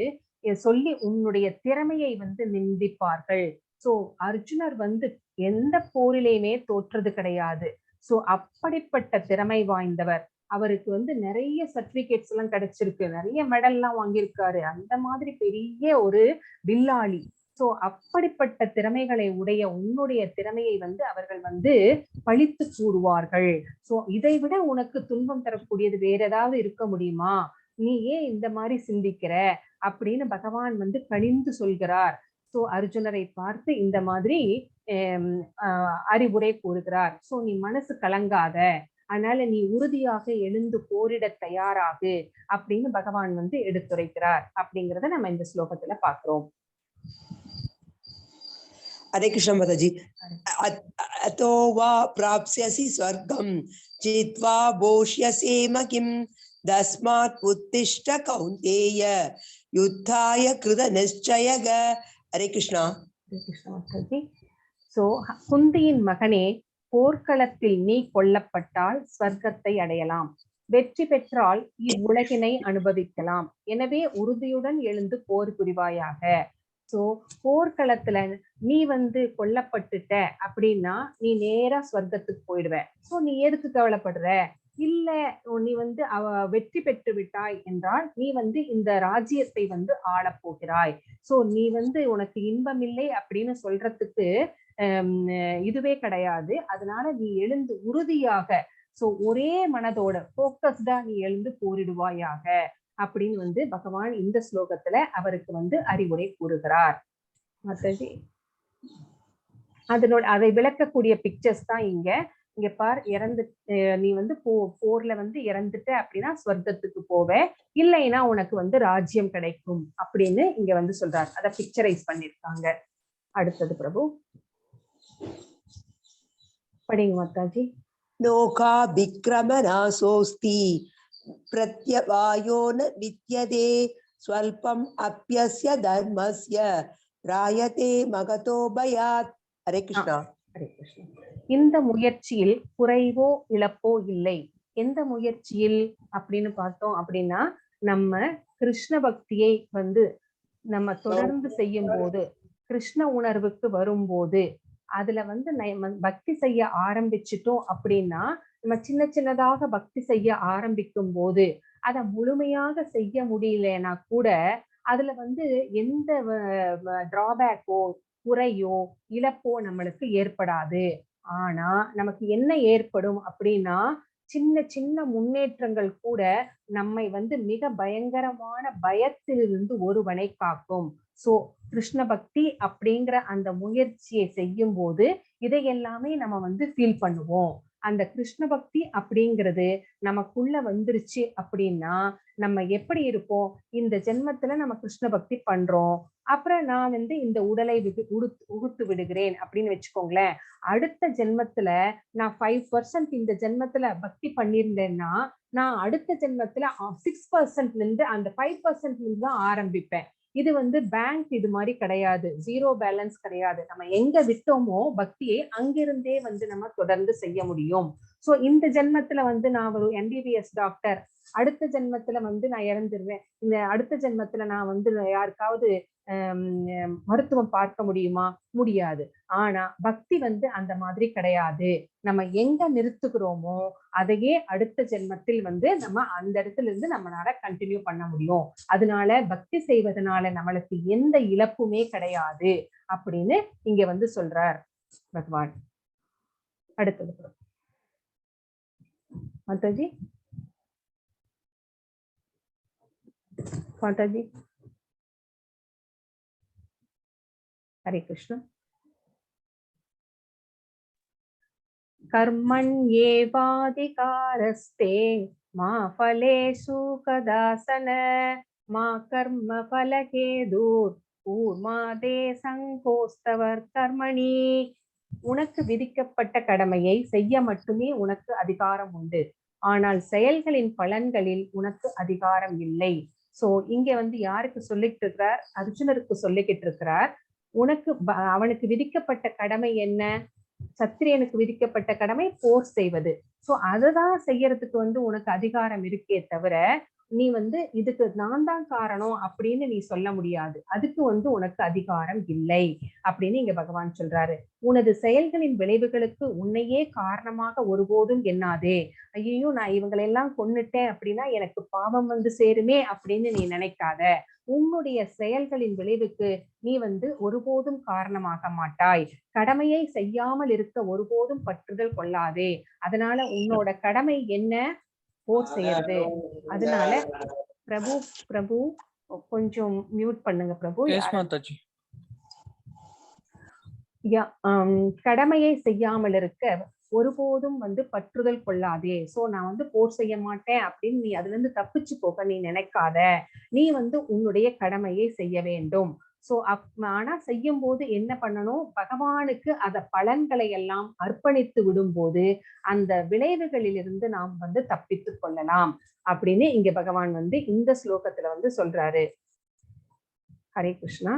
சொல்லி உன்னுடைய திறமையை வந்து நிந்திப்பார்கள். சோ அர்ஜுனர் வந்து எந்த போரிலையுமே தோற்றது கிடையாது. சோ அப்படிப்பட்ட திறமை வாய்ந்தவர். அவருக்கு வந்து நிறைய சர்டிபிகேட்ஸ் எல்லாம் கிடைச்சிருக்கு, நிறைய மெடல் எல்லாம் வாங்கியிருக்காரு, அந்த மாதிரி பெரிய ஒரு வில்லாளி. சோ அப்படிப்பட்ட திறமைகளை உடைய உன்னுடைய திறமையை வந்து அவர்கள் வந்து பழித்து கூறுவார்கள். சோ இதை விட உனக்கு துன்பம் தரக்கூடியது வேற ஏதாவது இருக்க முடியுமா? நீ ஏன் இந்த மாதிரி சிந்திக்கிற அப்படின்னு பகவான் வந்து கனிந்து சொல்கிறார். சோ அர்ஜுனரை பார்த்து இந்த மாதிரி அறிவுரை கூறுகிறார். சோ நீ மனசு கலங்காத, அதனால நீ உறுதியாக எழுந்து போரிட தயாராகு அப்படின்னு பகவான் வந்து எடுத்துரைக்கிறார் அப்படிங்கறத நம்ம இந்த ஸ்லோகத்துல பாக்குறோம். हरे कृष्ण माताजी। अतो वा प्राप्स्यसि स्वर्गं जित्वा भोष्यसे मकिं तस्मात् उत्तिष्ठ कौन्तेय युद्धाय कृतनिश्चयः। हरे कृष्णा। हरे कृष्ण माताजी। சோ குந்தியின் மகனே, போர்க்களத்தில் நீ கொல்லப்பட்டால் ஸ்வர்க்கத்தை அடையலாம், வெற்றி பெற்றால் இவ்வுலகினை அனுபவிக்கலாம். எனவே உறுதியுடன் எழுந்து போர் புரிவாயாக. சோ போர்க்களத்துல நீ வந்து கொல்லப்பட்டுட்ட அப்படின்னா நீ நேரா ஸ்வர்க்கத்துக்கு போயிடுவ. சோ நீ எதுக்கு கவலைப்படுற? இல்ல நீ வந்து வெற்றி பெற்று விட்டாய் என்றால் நீ வந்து இந்த ராஜ்யத்தை வந்து ஆள போகிறாய். சோ நீ வந்து உனக்கு இன்பம் இல்லை அப்படின்னு சொல்றதுக்கு இதுவே கிடையாது. அதனால நீ எழுந்து உறுதியாக, சோ ஒரே மனதோட போக்கஸ்டா நீ எழுந்து போரிடுவாயாக அப்படின்னு வந்து பகவான் இந்த ஸ்லோகத்துல அவருக்கு வந்து அறிவுரை கூறுகிறார். அதனோட அதை விளக்கக்கூடிய பிக்சர்ஸ் தான் இங்க பார். நீ வந்து போர்ல வந்து இறந்துட்ட அப்படின்னா ஸ்வர்க்கத்துக்கு போவ, இல்லைன்னா உனக்கு வந்து ராஜ்யம் கிடைக்கும் அப்படின்னு இங்க வந்து சொல்றாரு. அத பிக்சரைஸ் பண்ணிருக்காங்க. அடுத்தது பிரபு படிங்க மாதாஜி. லோகா விக்ரமநாசோஸ்தி பிரத்யவாயோ ந வித்யதே ஸ்வல்பம் அப்யஸ்ய தர்மஸ்ய ராயதே மகதோ பயாத். ஹரே கிருஷ்ணா. ஹரே கிருஷ்ணா. இந்த முயற்சியில் குறைவோ இழப்போ இல்லை. எந்த முயற்சியில் அப்படின்னு பார்த்தோம் அப்படின்னா, நம்ம கிருஷ்ண பக்தியை வந்து நம்ம தொடர்ந்து செய்யும் போது, கிருஷ்ண உணர்வுக்கு வரும்போது, அதுல வந்து பக்தி செய்ய ஆரம்பிச்சிட்டோம் அப்படின்னா, நம்ம சின்ன சின்னதாக பக்தி செய்ய ஆரம்பிக்கும் போது அதை முழுமையாக செய்ய முடியலன்னா கூட அதுல வந்து எந்த டிராபேக்கோ குறையோ இழப்போ நம்மளுக்கு ஏற்படாது. ஆனா நமக்கு என்ன ஏற்படும் அப்படின்னா, சின்ன சின்ன முன்னேற்றங்கள் கூட நம்மை வந்து மிக பயங்கரமான பயத்திலிருந்து ஒருவனை காக்கும். சோ கிருஷ்ண பக்தி அப்படிங்கிற அந்த முயற்சியை செய்யும் போது இதையெல்லாமே நம்ம வந்து ஃபீல் பண்ணுவோம். அந்த கிருஷ்ண பக்தி அப்படிங்கிறது நமக்குள்ள வந்துருச்சு அப்படின்னா நம்ம எப்படி இருப்போம்? இந்த ஜென்மத்துல நம்ம கிருஷ்ண பக்தி பண்றோம், அப்புறம் நான் வந்து இந்த உடலை உகுத்து விடுகிறேன் அப்படின்னு வச்சுக்கோங்களேன். அடுத்த ஜென்மத்துல நான் 5% இந்த ஜென்மத்துல பக்தி பண்ணியிருந்தேன்னா நான் அடுத்த ஜென்மத்துல 6% இருந்து அந்த 5% இருந்து தான் ஆரம்பிப்பேன். இது வந்து பேங்க் இது மாதிரி கிடையாது, ஜீரோ பேலன்ஸ் கிடையாது. நம்ம எங்க விட்டோமோ பக்தியை அங்கிருந்தே வந்து நம்ம தொடர்ந்து செய்ய முடியும். சோ இந்த ஜென்மத்துல வந்து நான் ஒரு MBBS டாக்டர், அடுத்த ஜென்மத்துல வந்து நான் இறந்துருவேன், இந்த அடுத்த ஜென்மத்துல நான் வந்து யாருக்காவது மருத்துவம் பார்க்க முடியுமா? முடியாது. ஆனா பக்தி வந்து அந்த மாதிரி கிடையாது. நம்ம எங்க நிறுத்துகிறோமோ அதையே அடுத்த ஜென்மத்தில் வந்து நம்ம அந்த இடத்துல இருந்து நம்மளால கண்டினியூ பண்ண முடியும். அதனால பக்தி செய்வதனால நம்மளுக்கு எந்த இழப்புமே கிடையாது அப்படின்னு இங்க வந்து சொல்றார் பகவான். அடுத்தது மாதாஜி. மாதாஜி हरे कृष्ण. कर्मण्येवाधिकारस्ते मा फलेषु कदाचन मा कर्म फलहेतुः கூர்மாதே சங்கோஸ்தவர் கர்மணி. உனக்கு விதிக்கப்பட்ட கடமையை செய்ய மட்டுமே உனக்கு அதிகாரம் உண்டு, ஆனால் செயல்களின் பலன்களில் உனக்கு அதிகாரம் இல்லை. சோ இங்க வந்து யாருக்கு சொல்லிட்டு இருக்கிறார்? அர்ஜுனருக்கு சொல்லிக்கிட்டு இருக்கிறார். உனக்கு அவனுக்கு விதிக்கப்பட்ட கடமை என்ன? சத்திரியனுக்கு விதிக்கப்பட்ட கடமை போர் செய்வது. சோ அததான் செய்யறதுக்கு வந்து உனக்கு அதிகாரம் இருக்கே தவிர நீ வந்து இதுக்கு நான் தான் காரணம் அப்படின்னு நீ சொல்ல முடியாது. அதுக்கு வந்து உனக்கு அதிகாரம் இல்லை அப்படின்னு இங்க பகவான் சொல்றாரு. உனது செயல்களின் விளைவுகளுக்கு உன்னையே காரணமாக ஒருபோதும் எண்ணாதே. ஐயோ நான் இவங்களெல்லாம் கொன்னுட்டேன் அப்படின்னா எனக்கு பாவம் வந்து சேருமே அப்படின்னு நீ நினைக்காத. உன்னுடைய செயல்களின் விளைவுக்கு நீ வந்து ஒருபோதும் காரணமாக மாட்டாய். கடமையை செய்யாமல் இருக்க ஒருபோதும் பற்றுதல் கொள்ளாதே. அதனால உன்னோட கடமை என்ன? போர் செய்யறது. அதனால பிரபு கொஞ்சம் மியூட் பண்ணுங்க பிரபு. கடமையை செய்யாமல் இருக்க ஒருபோதும் வந்து பற்றுதல் கொள்ளாதே. சோ நான் வந்து போர் செய்ய மாட்டேன் அப்படின்னு நீ அதுல இருந்து தப்பிச்சு போக நீ நினைக்காத. நீ வந்து உன்னுடைய கடமையை செய்ய வேண்டும். சோ ஆனா செய்யும் போது என்ன பண்ணணும்? பகவானுக்கு அத பலன்களை எல்லாம் அர்ப்பணித்து விடும்போது அந்த விளைவுகளில் இருந்து நாம் வந்து தப்பித்து கொள்ளலாம் அப்படின்னு இங்க பகவான் வந்து இந்த ஸ்லோகத்துல வந்து சொல்றாரு. ஹரே கிருஷ்ணா.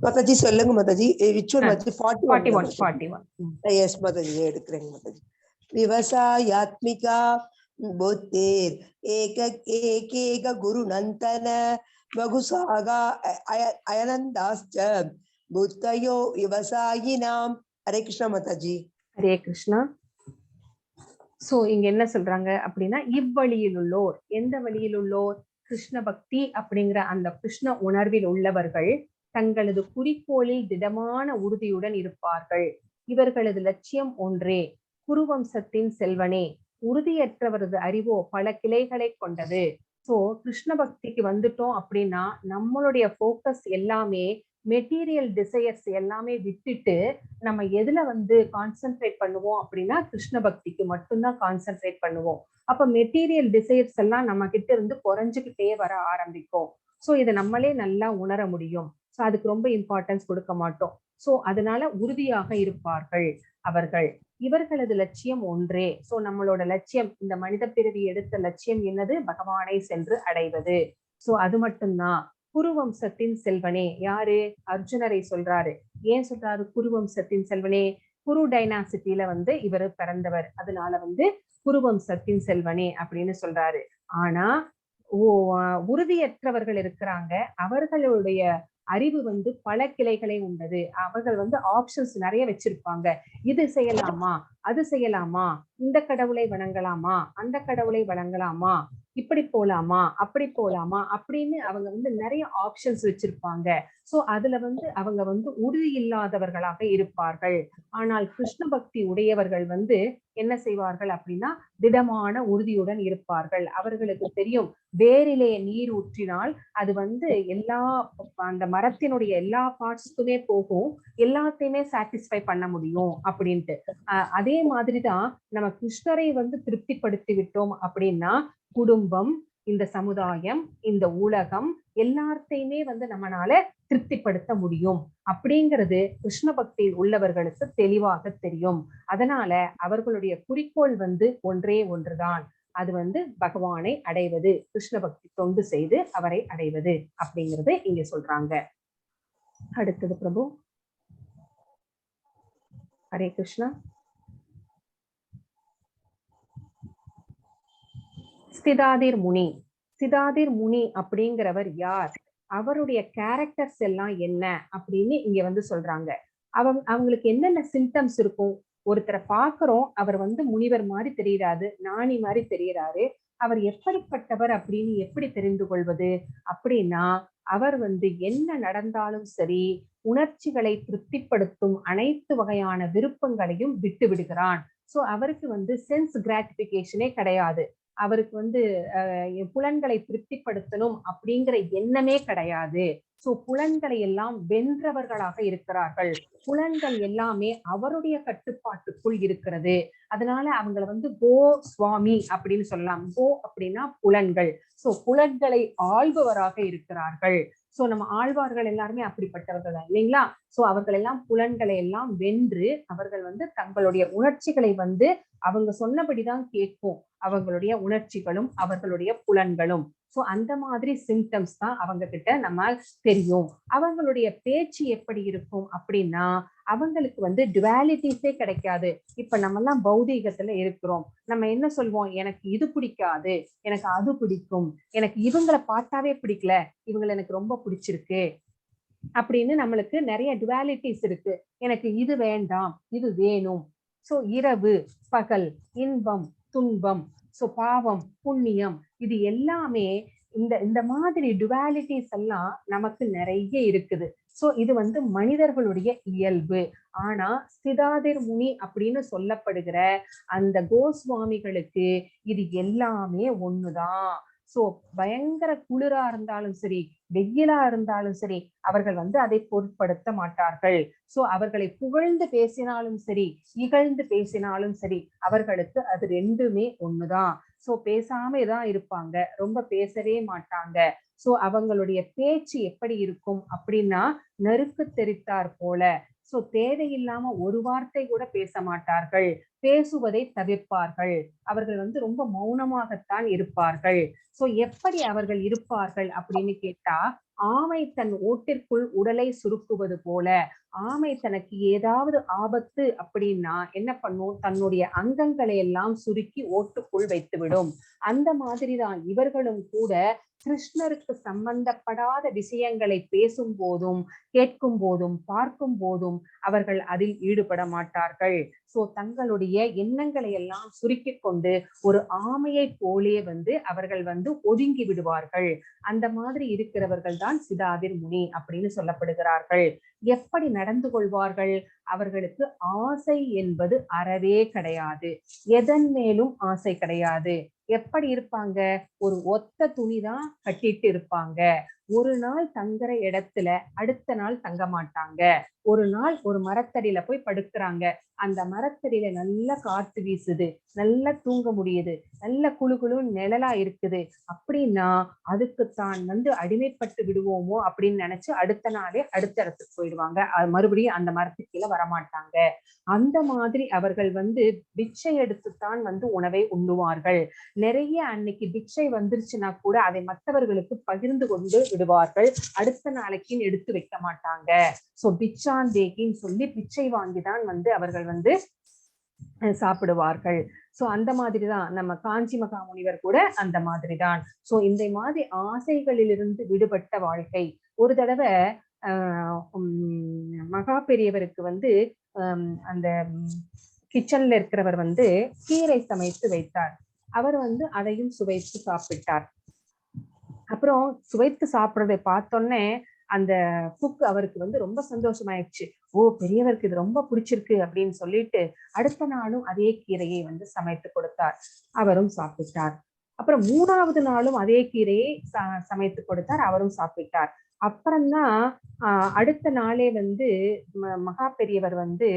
மாதாஜி சொல்லுங்க Mataji. which one Mataji? 41. yes Mataji எடுக்கிறேன் மாதாஜி. விவசாயாத்மிகா புத்திர் ஏக குரு நந்தன பகுசாகா அயனந்தாஸ்ச புத்தயோ விவசாயினாம். ஹரே கிருஷ்ணா மாதாஜி. ஹரே கிருஷ்ணா. சோ இங்க என்ன சொல்றாங்க அப்படின்னா, இவ்வழியில் உள்ளோர், எந்த வழியில் உள்ளோர்? கிருஷ்ண பக்தி அப்படிங்கிற அந்த கிருஷ்ண உணர்வில் உள்ளவர்கள் தங்களது குறிக்கோளில் திடமான உறுதியுடன் இருப்பார்கள். இவர்களது லட்சியம் ஒன்றே, குருவம்சத்தின் செல்வனே. உறுதியற்றவரது அறிவோ பல கிளைகளை கொண்டது. சோ கிருஷ்ண பக்திக்கு வந்துட்டோம் அப்படின்னா நம்மளுடைய போக்கஸ் எல்லாமே மெட்டீரியல் டிசையர்ஸ் எல்லாமே விட்டுட்டு நம்ம எதுல வந்து கான்சென்ட்ரேட் பண்ணுவோம் அப்படின்னா கிருஷ்ண பக்திக்கு மட்டும்தான் கான்சென்ட்ரேட் பண்ணுவோம். அப்ப மெட்டீரியல் டிசையர்ஸ் எல்லாம் நம்ம கிட்ட இருந்து குறைஞ்சுக்கிட்டே வர ஆரம்பிக்கும். சோ இதை நம்மளே நல்லா உணர முடியும். சோ அதுக்கு ரொம்ப இம்பார்ட்டன்ஸ் கொடுக்க மாட்டோம். சோ அதனால உறுதியாக இருப்பார்கள் அவர்கள். இவர்களது லட்சியம் ஒன்றே. சோ நம்மளோட லட்சியம், இந்த மனித பிறவி எடுத்த லட்சியம் என்னது? பகவானை சென்று அடைவது. சோ அது மட்டும்தான். குருவம்சத்தின் செல்வனே. யாரு? அர்ஜுனரை சொல்றாரு. ஏன் சொல்றாரு குருவம்சத்தின் செல்வனே? குரு டைனாசிட்டியில வந்து இவர் பிறந்தவர், அதனால வந்து குருவம்சத்தின் செல்வனே அப்படின்னு சொல்றாரு. ஆனா உறுதியற்றவர்கள் இருக்கிறாங்க. அவர்களுடைய அறிவு வந்து பல கிளைகளை உண்டது. அவர்கள் வந்து ஆப்ஷன்ஸ் நிறைய வச்சிருப்பாங்க. இது செய்யலாமா, அது செய்யலாமா, இந்த கடவுளை வணங்கலாமா, அந்த கடவுளை வணங்கலாமா, இப்படி போலாமா, அப்படி போலாமா அப்படின்னு அவங்க வந்து நிறைய ஆப்ஷன்ஸ் வச்சிருப்பாங்க. சோ அதுல வந்து அவங்க வந்து உறுதி இல்லாதவர்களாக இருப்பார்கள். ஆனால் கிருஷ்ண பக்தி உடையவர்கள் வந்து என்ன செய்வார்கள் அப்படின்னா திடமான உறுதியுடன் இருப்பார்கள். அவர்களுக்கு தெரியும், வேரிலே நீர் ஊற்றினால் அது வந்து எல்லா அந்த மரத்தினுடைய எல்லா பார்ட்ஸ்க்குமே போகும், எல்லாத்தையுமே சாட்டிஸ்ஃபை பண்ண முடியும் அப்படின்ட்டு. அதே மாதிரிதான் நம்ம கிருஷ்ணரை வந்து திருப்திப்படுத்தி விட்டோம் அப்படின்னா குடும்பம், இந்த சமுதாயம், இந்த உலகம் எல்லாத்தையுமே வந்து நம்மளால திருப்திப்படுத்த முடியும் அப்படிங்கிறது கிருஷ்ண பக்தியில் உள்ளவர்களுக்கு தெளிவாக தெரியும். அதனால அவர்களுடைய குறிக்கோள் வந்து ஒன்றே ஒன்றுதான். அது வந்து பகவானை அடைவது, கிருஷ்ண பக்தி தொண்டு செய்து அவரை அடைவது அப்படிங்கிறது இங்க சொல்றாங்க. அடுத்தது பிரபு. ஹரே கிருஷ்ணா. சிதாதிர் முனி. சிதாதிர் முனி அப்படிங்கிறவர் யார்? அவருடைய கேரக்டர்ஸ் எல்லாம் என்ன அப்படின்னு இங்க வந்து சொல்றாங்க. அவங்களுக்கு என்னென்ன சிம்டம்ஸ் இருக்கும்? ஒருத்தரை பாக்குறோம், அவர் வந்து முனிவர் மாதிரி தெரிகிறாரு, ஞானி மாதிரி தெரிகிறாரு. அவர் எப்படிப்பட்டவர் அப்படின்னு எப்படி தெரிந்து கொள்வது அப்படின்னா, அவர் வந்து என்ன நடந்தாலும் சரி உணர்ச்சிகளை திருப்திப்படுத்தும் அனைத்து வகையான விருப்பங்களையும் விட்டு விடுகிறான். சோ அவருக்கு வந்து சென்ஸ் கிராட்டிபிகேஷனே கிடையாது. அவருக்கு வந்து புலன்களை திருப்திப்படுத்தணும் அப்படிங்கிற எண்ணமே கிடையாது. சோ புலன்களை எல்லாம் வென்றவர்களாக இருக்கிறார்கள். புலன்கள் எல்லாமே அவருடைய கட்டுப்பாட்டுக்குள் இருக்கிறது. அதனால அவங்களை வந்து கோ சுவாமி அப்படின்னு சொல்லலாம். கோ அப்படின்னா புலன்கள். சோ புலன்களை ஆள்பவராக இருக்கிறார்கள். சோ நம்ம ஆழ்வார்கள் எல்லாருமே அப்படிப்பட்டவர்கள் தான் இல்லைங்களா? சோ அவர்கள் எல்லாம் புலன்களை எல்லாம் வென்று அவர்கள் வந்து தங்களுடைய உணர்ச்சிகளை வந்து அவங்க சொன்னபடிதான் கேட்கும். அவங்களுடைய உணர்ச்சிகளும் அவர்களுடைய புலன்களும். சோ அந்த மாதிரி சிம்டம்ஸ் தான் அவங்க கிட்ட நம்ம தெரியும். அவங்களுடைய பேச்சு எப்படி இருக்கும் அப்படின்னா அவங்களுக்கு வந்து டுவாலிட்டிஸே கிடைக்காது. இப்ப நம்ம எல்லாம் பௌதீகத்துல இருக்கிறோம். நம்ம என்ன சொல்வோம், எனக்கு இது பிடிக்காது, எனக்கு அது பிடிக்கும், எனக்கு இவங்களை பார்த்தாவே பிடிக்கல, இவங்களை எனக்கு ரொம்ப பிடிச்சிருக்கு அப்படின்னு நம்மளுக்கு நிறைய டுவாலிட்டிஸ் இருக்கு. எனக்கு இது வேண்டாம், இது வேணும். சோ இரவு பகல், இன்பம் துன்பம், சோ பாவம் புண்ணியம், இது எல்லாமே இந்த இந்த மாதிரி டுவாலிட்டிஸ் எல்லாம் நமக்கு நிறைய இருக்குது. சோ இது வந்து மனிதர்களுடைய இயல்பு. ஆனா ஸ்திதாதிர் முனி அப்படின்னு சொல்லப்படுகிற அந்த கோஸ்வாமிகளுக்கு இது எல்லாமே ஒண்ணுதான். சோ பயங்கர குளிரா இருந்தாலும் சரி, வெயிலா இருந்தாலும் சரி, அவர்கள் வந்து அதை பொருட்படுத்த மாட்டார்கள். சோ அவர்களை புகழ்ந்து பேசினாலும் சரி, இகழ்ந்து பேசினாலும் சரி, அவர்களுக்கு அது ரெண்டுமே ஒண்ணுதான். சோ பேசாம தான் இருப்பாங்க, ரொம்ப பேசவே மாட்டாங்க. சோ அவங்களுடைய பேச்சு எப்படி இருக்கும் அப்படின்னா நெருக்கு தெரித்தார் போல. சோ தேவையில்லாம ஒரு வார்த்தை கூட பேச மாட்டார்கள், பேசுவதை தவிர்ப்பார்கள். அவர்கள் வந்து ரொம்ப மௌனமாகத்தான் இருப்பார்கள். சோ எப்படி அவர்கள் இருப்பார்கள் அப்படின்னு கேட்டா, ஆமை தன் ஓட்டிற்குள் உடலை சுருக்குவது போல, ஆமை தனக்கு ஏதாவது ஆபத்து அப்படின்னா என்ன பண்ணும், தன்னுடைய அங்கங்களை எல்லாம் சுருக்கி ஓட்டுக்குள் வைத்துவிடும். அந்த மாதிரிதான் இவர்களும் கூட கிருஷ்ணருக்கு சம்பந்தப்படாத விஷயங்களை பேசும் போதும் கேட்கும் போதும் பார்க்கும் போதும் அவர்கள் அதில் ஈடுபட மாட்டார்கள். சோ தங்களுடைய எண்ணங்களை எல்லாம் சுருக்கி கொண்டு ஒரு ஆமையை போலே வந்து அவர்கள் வந்து ஒதுங்கி விடுவார்கள். அந்த மாதிரி இருக்கிறவர்கள் தான் சிதாதிர் முனி அப்படின்னு சொல்லப்படுகிறார்கள். எப்படி நடந்து கொள்வார்கள், அவர்களுக்கு ஆசை என்பது அறவே கிடையாது, எதன் மேலும் ஆசை கிடையாது. எப்படி இருப்பாங்க, ஒரு ஒத்த துணிதான் கட்டிட்டு இருப்பாங்க. ஒரு நாள் தங்குற இடத்துல அடுத்த நாள் தங்க மாட்டாங்க. ஒரு நாள் ஒரு மரத்தடியில போய் படுக்கிறாங்க, அந்த மரத்தடியில நல்ல காத்து வீசுது, நல்லா தூங்க முடியுது, நல்ல குழு குழு நிழலா இருக்குது அப்படின்னா அதுக்கு தான் வந்து அடிமைப்பட்டு விடுவோமோ அப்படின்னு நினைச்சு அடுத்த நாளே அடுத்த இடத்துக்கு போயிடுவாங்க. மறுபடியும் அந்த மரத்துக்கு கீழே வரமாட்டாங்க. அந்த மாதிரி அவர்கள் வந்து பிச்சை எடுத்துத்தான் வந்து உணவை உண்ணுவார்கள். நிறைய அன்னைக்கு பிச்சை வந்துருச்சுன்னா கூட அதை மற்றவர்களுக்கு பகிர்ந்து கொண்டு விடுவார்கள், அடுத்த நாளைக்கு எடுத்து வைக்க மாட்டாங்க. சோ பிச்சாந்தேகின்னு சொல்லி பிச்சை வாங்கிதான் வந்து அவர்கள் வந்து சாப்பிடுவார்கள். சோ அந்த மாதிரிதான் நம்ம காஞ்சி மகா முனிவர் கூட அந்த மாதிரிதான். சோ இந்த மாதிரி ஆசைகளிலிருந்து விடுபட்ட வாழ்க்கை. ஒரு தடவை மகா பெரியவருக்கு வந்து அந்த கிச்சன்ல இருக்கிறவர் வந்து கீரை சமைத்து வைத்தார். அவர் வந்து அதையும் சுவைத்து சாப்பிட்டார். அப்புறம் சுவைத்து சாப்பிடுறதை பார்த்தோன்னே அந்த குக் அவருக்கு வந்து ரொம்ப சந்தோஷமாயிடுச்சு. ஓ, பெரியவருக்கு இது ரொம்ப பிடிச்சிருக்கு அப்படின்னு சொல்லிட்டு அடுத்த நாளும் அதே கீரையை வந்து சமைத்து கொடுத்தார். அவரும் சாப்பிட்டார். அப்புறம் 3வது நாளும் அதே கீரையை சமைத்து கொடுத்தார், அவரும் சாப்பிட்டார். அப்புறம்தான் அடுத்த நாளே வந்து மகா பெரியவர் வந்து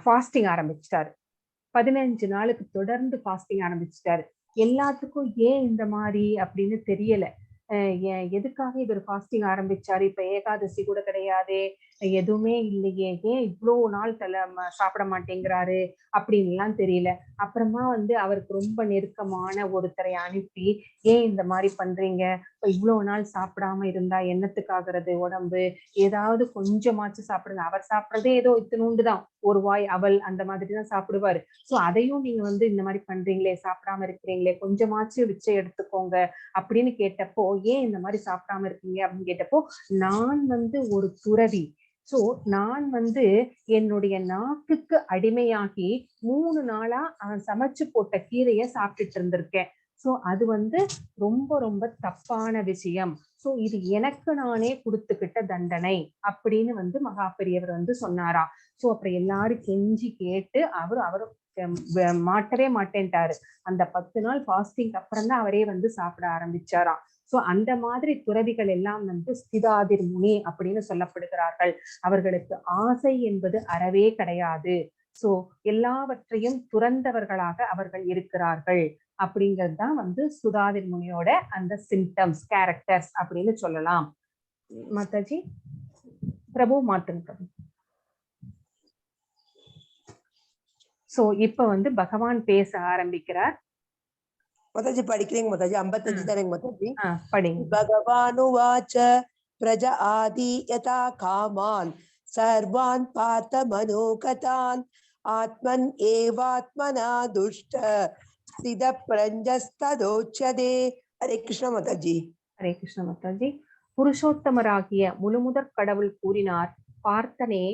ஃபாஸ்டிங் ஆரம்பிச்சிட்டாரு. 15 நாளுக்கு தொடர்ந்து ஃபாஸ்டிங் ஆரம்பிச்சிட்டாரு. எல்லாத்துக்கும் ஏன் இந்த மாதிரி அப்படின்னு தெரியல. எதுக்காக இவர் ஃபாஸ்டிங் ஆரம்பிச்சாரு, இப்ப ஏகாதசி கூட கிடையாது, எதுவுமே இல்லையே, ஏன் இவ்வளவு நாள் சாப்பிட மாட்டேங்கிறாரு அப்படின்னு எல்லாம் தெரியல. அப்புறமா வந்து அவருக்கு ரொம்ப நெருக்கமான ஒருத்தரை அனுப்பி, ஏன் இந்த மாதிரி பண்றீங்க, இப்ப இவ்வளவு நாள் சாப்பிடாம இருந்தா என்னத்துக்காகிறது உடம்பு, ஏதாவது கொஞ்சமாச்சு சாப்பிடுங்க. அவர் சாப்பிடுறதே ஏதோ இத்தினூண்டுதான், ஒரு வாய் அவல் அந்த மாதிரிதான் சாப்பிடுவாரு. சோ அதையும் நீங்க வந்து இந்த மாதிரி பண்றீங்களே, சாப்பிடாம இருக்கிறீங்களே, கொஞ்சமாச்சும் பிச்சை எடுத்துக்கோங்க அப்படின்னு கேட்டப்போ, ஏன் இந்த மாதிரி சாப்பிடாம இருக்கீங்க அப்படின்னு கேட்டப்போ, நான் வந்து ஒரு துறவி. சோ நான் வந்து என்னுடைய நாக்குக்கு அடிமையாகி 3 நாளா சமைச்சு போட்ட கீரையை சாப்பிட்டுட்டு இருந்திருக்கேன். சோ அது வந்து ரொம்ப ரொம்ப தப்பான விஷயம். சோ இது எனக்கு நானே கொடுத்துக்கிட்ட தண்டனை அப்படின்னு வந்து மகா பெரியவர் வந்து சொன்னாராம். சோ அப்புறம் எல்லாரும் கெஞ்சி கேட்டு அவரும் மாட்டவே மாட்டேன்ட்டாரு. அந்த 10 நாள் ஃபாஸ்டிங் அப்புறம் தான் அவரே வந்து சாப்பிட ஆரம்பிச்சாராம். சோ அந்த மாதிரி துறவிகள் எல்லாம் வந்து ஸ்திதாதிர் முனி அப்படின்னு சொல்லப்படுகிறார்கள். அவர்களுக்கு ஆசை என்பது அறவே கிடையாது. சோ எல்லாவற்றையும் துறந்தவர்களாக அவர்கள் இருக்கிறார்கள். அப்படிங்கிறது தான் வந்து சுதாதிர் முனியோட அந்த சிம்டம்ஸ், கேரக்டர்ஸ் அப்படின்னு சொல்லலாம். மாதாஜி, பிரபு மாற்றுங்க பிரபு. சோ இப்ப வந்து பகவான் பேச ஆரம்பிக்கிறார். மாதாஜி படிக்கிறீங்க மாதாஜி 55 தானேங்க மாதாஜி. படிங்க. பகவானுவாச்ச பிரஜ ஆதி யதா காமான் சர்வான் பார்த்த மனோகதான் ஆத்மன் ஏவாத்மனா துஷ்ட ஸ்தித பிரஞ்சஸ்ததோச்சதே. ஹரே கிருஷ்ண மாதாஜி. ஹரே கிருஷ்ண மாதாஜி. புருஷோத்தமராகிய முழுமுதற் கடவுள் கூறினார், பார்த்தனே,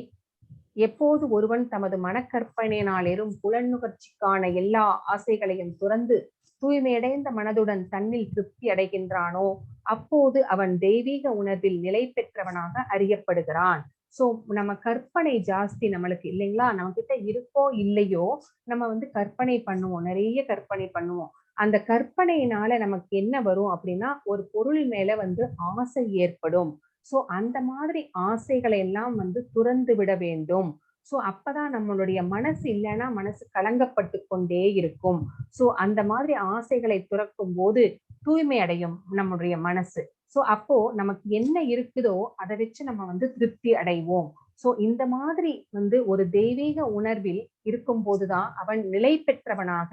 எப்போது ஒருவன் தமது மனக்கற்பனையினாலும் புலனுகர்ச்சிக்கான எல்லா ஆசைகளையும் துறந்து தூய்மையடைந்த மனதுடன் தன்னில் திருப்தி அடைகின்றானோ அப்போது அவன் தெய்வீக உணர்வில் நிலை பெற்றவனாக அறியப்படுகிறான். சோ நம்ம கற்பனை ஜாஸ்தி நம்மளுக்கு இல்லைங்களா, நம்ம கிட்ட இருக்கோ இல்லையோ நம்ம வந்து கற்பனை பண்ணுவோம், நிறைய கற்பனை பண்ணுவோம். அந்த கற்பனையினால நமக்கு என்ன வரும் அப்படின்னா ஒரு பொருள் மேல வந்து ஆசை ஏற்படும். சோ அந்த மாதிரி ஆசைகளை எல்லாம் வந்து துறந்து விட வேண்டும். சோ அப்பதான் நம்மளுடைய மனசு இல்லைன்னா மனசு கலங்கப்பட்டு கொண்டே இருக்கும். சோ அந்த மாதிரி ஆசைகளை துறக்கும் போது தூய்மை அடையும் நம்முடைய மனசு. சோ அப்போ நமக்கு என்ன இருக்குதோ அதை வச்சு நம்ம வந்து திருப்தி அடைவோம். சோ இந்த மாதிரி வந்து ஒரு தெய்வீக உணர்வில் இருக்கும் போதுதான் அவன் நிலை பெற்றவனாக,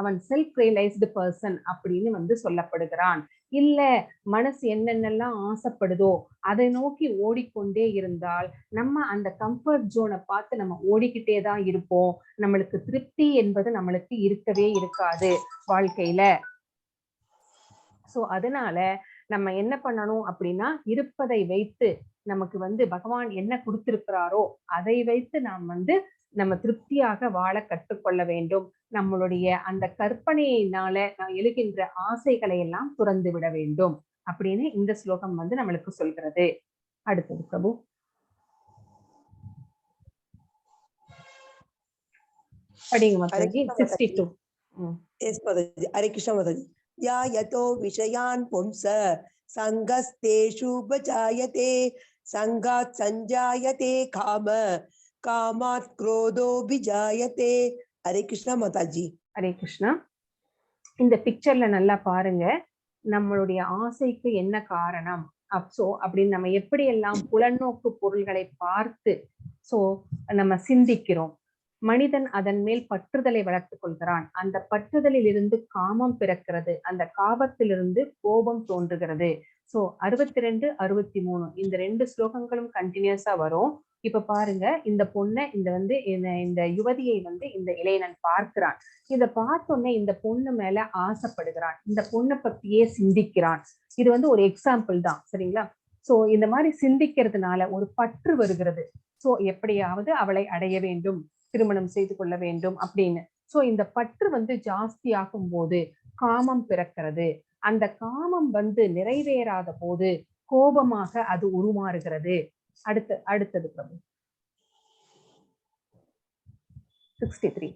அவன் செல்ஃப் ரியலைஸ்டு பர்சன் அப்படின்னு வந்து சொல்லப்படுகிறான். இல்ல மனசு என்னென்னலாம் ஆசைப்படுதோ அதை நோக்கி ஓடிக்கொண்டே இருந்தால் நம்ம அந்த கம்ஃபர்ட் ஜோனை பார்த்து நம்ம ஓடிக்கிட்டே தான் இருப்போம். நம்மளுக்கு திருப்தி என்பது நம்மளுக்கு இருக்கவே இருக்காது வாழ்க்கையில. சோ அதனால நம்ம என்ன பண்ணணும் அப்படின்னா இருப்பதை வைத்து நமக்கு வந்து பகவான் என்ன கொடுத்திருக்கிறாரோ அதை வைத்து நாம் வந்து நம்ம திருப்தியாக வாழ கற்றுக்கொள்ள வேண்டும். நம்மளுடைய அந்த கற்பனையினால எழுகின்ற ஆசைகளை எல்லாம் துறந்து விட வேண்டும் அப்படின்னு இந்த ஸ்லோகம் வந்து நம்மளுக்கு சொல்கிறது. அடுத்தது பிரபு. படிங்க மாதாஜி. 62. எஸ் மாதாஜி. ஹரே கிருஷ்ண மாதாஜி. யாயதோ விஷயான் பும்ஸ சங்கஸ்தேஷு பஜாயதே சங்காத் சஞ்சாயதே காம காமாத் க்ரோதோ பிஜாயதே. ஹரே கிருஷ்ணா மாதாஜி. ஹரே கிருஷ்ணா. இந்த பிக்சர்ல நல்லா பாருங்க, நம்மளுடைய ஆசைக்கு என்ன காரணம் அப்படின்னு நம்ம எப்படி எல்லாம் புலநோக்கு பொருள்களை பார்த்து நம்ம சிந்திக்கிறோம். மனிதன் அதன் மேல் பற்றுதலை வளர்த்துக் கொள்கிறான். அந்த பற்றுதலில் இருந்து காமம் பிறக்கிறது. அந்த காமத்திலிருந்து கோபம் தோன்றுகிறது. 62, 63 இந்த 2 ஸ்லோகங்களும் கண்டினியூஸா வரும். இப்ப பாருங்க, இந்த பொண்ணை இந்த யுவதியை வந்து இந்த இளைஞன் பார்க்கிறான். இத பார்த்தோன்னே இந்த பொண்ணு மேல ஆசைப்படுகிறான். இந்த பொண்ணை பத்தியே சிந்திக்கிறான். இது வந்து ஒரு எக்ஸாம்பிள் தான், சரிங்களா? இந்த மாதிரி சிந்திக்கிறதுனால ஒரு பற்று வருகிறது. எப்படியாவது அவளை அடைய வேண்டும், திருமணம் செய்து கொள்ள வேண்டும் அப்படின்னு. இந்த பற்று வந்து ஜாஸ்தி ஆகும் போது காமம் பிறக்கிறது. அந்த காமம் வந்து நிறைவேறாத போது கோபமாக அது உருமாறுகிறது. அடுத்தது பிரபு 63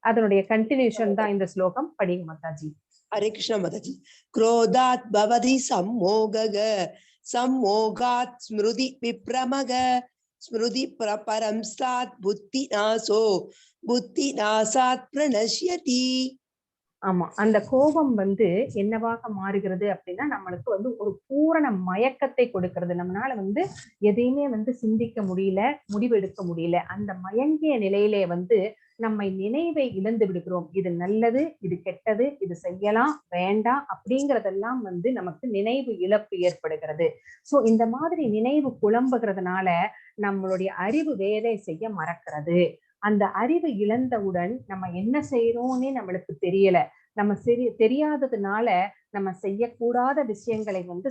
அதனுடைய கண்டினியூஷன் தான் இந்த ஸ்லோகம். படிங்க மாதாஜி. ஹரே கிருஷ்ணா மாதாஜி. க்ரோதாத் பவதி சம்மோகக சம்மோகாத் ஸ்மிருதி விப்ரமக ஸ்மிருதி பரம் சாத் புத்தி நாசோ புத்தி நாசாத் பிரணஷ்யதி. ஆமா, அந்த கோபம் வந்து என்னவாக மாறுகிறது அப்படின்னா நம்மளுக்கு வந்து ஒரு பூரண மயக்கத்தை கொடுக்கிறது. நம்மளால வந்து எதையுமே வந்து சிந்திக்க முடியல, முடிவெடுக்க முடியல. அந்த மயங்கிய நிலையிலே வந்து நம்மை நினைவை இழந்து விடுகிறோம். இது நல்லது, இது கெட்டது, இது செய்யலாம், வேண்டாம் அப்படிங்கறதெல்லாம் வந்து நமக்கு நினைவு இழப்பு ஏற்படுகிறது. இந்த மாதிரி நினைவு குழம்புகிறதுனால நம்மளுடைய அறிவு வேலை செய்ய மறக்கிறது. அந்த அறிவு இழந்தவுடன் நம்ம என்ன செய்யறோம்னே நம்மளுக்கு தெரியல. நம்ம தெரியாததுனால நம்ம செய்யக்கூடாத விஷயங்களை வந்து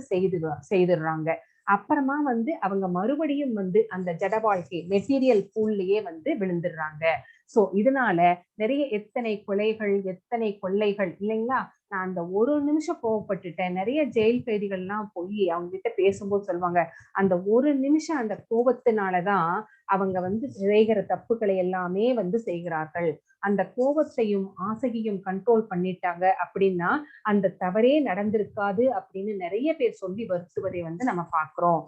செய்துடுறாங்க. அப்புறமா வந்து அவங்க மறுபடியும் வந்து அந்த ஜட வாழ்க்கை மெட்டீரியல் பூல்லையே வந்து விழுந்துடுறாங்க. இதனால நிறைய எத்தனை கொலைகள், எத்தனை கொள்ளைகள் இல்லைங்களா? நான் அந்த ஒரு நிமிஷம் கோவப்பட்டுட்டேன். நிறைய ஜெயில் கைதிகள்லாம் போய் அவங்க கிட்ட பேசும்போது சொல்லுவாங்க, அந்த ஒரு நிமிஷம் அந்த கோபத்தினாலதான் அவங்க வந்து செய்கிற தப்புக்களை எல்லாமே வந்து செய்கிறார்கள். அந்த கோபத்தையும் ஆசையையும் கண்ட்ரோல் பண்ணிட்டாங்க அப்படின்னா அந்த தவறே நடந்திருக்காது அப்படின்னு நிறைய பேர் சொல்லி வருத்துவதை வந்து நம்ம பார்க்கிறோம்.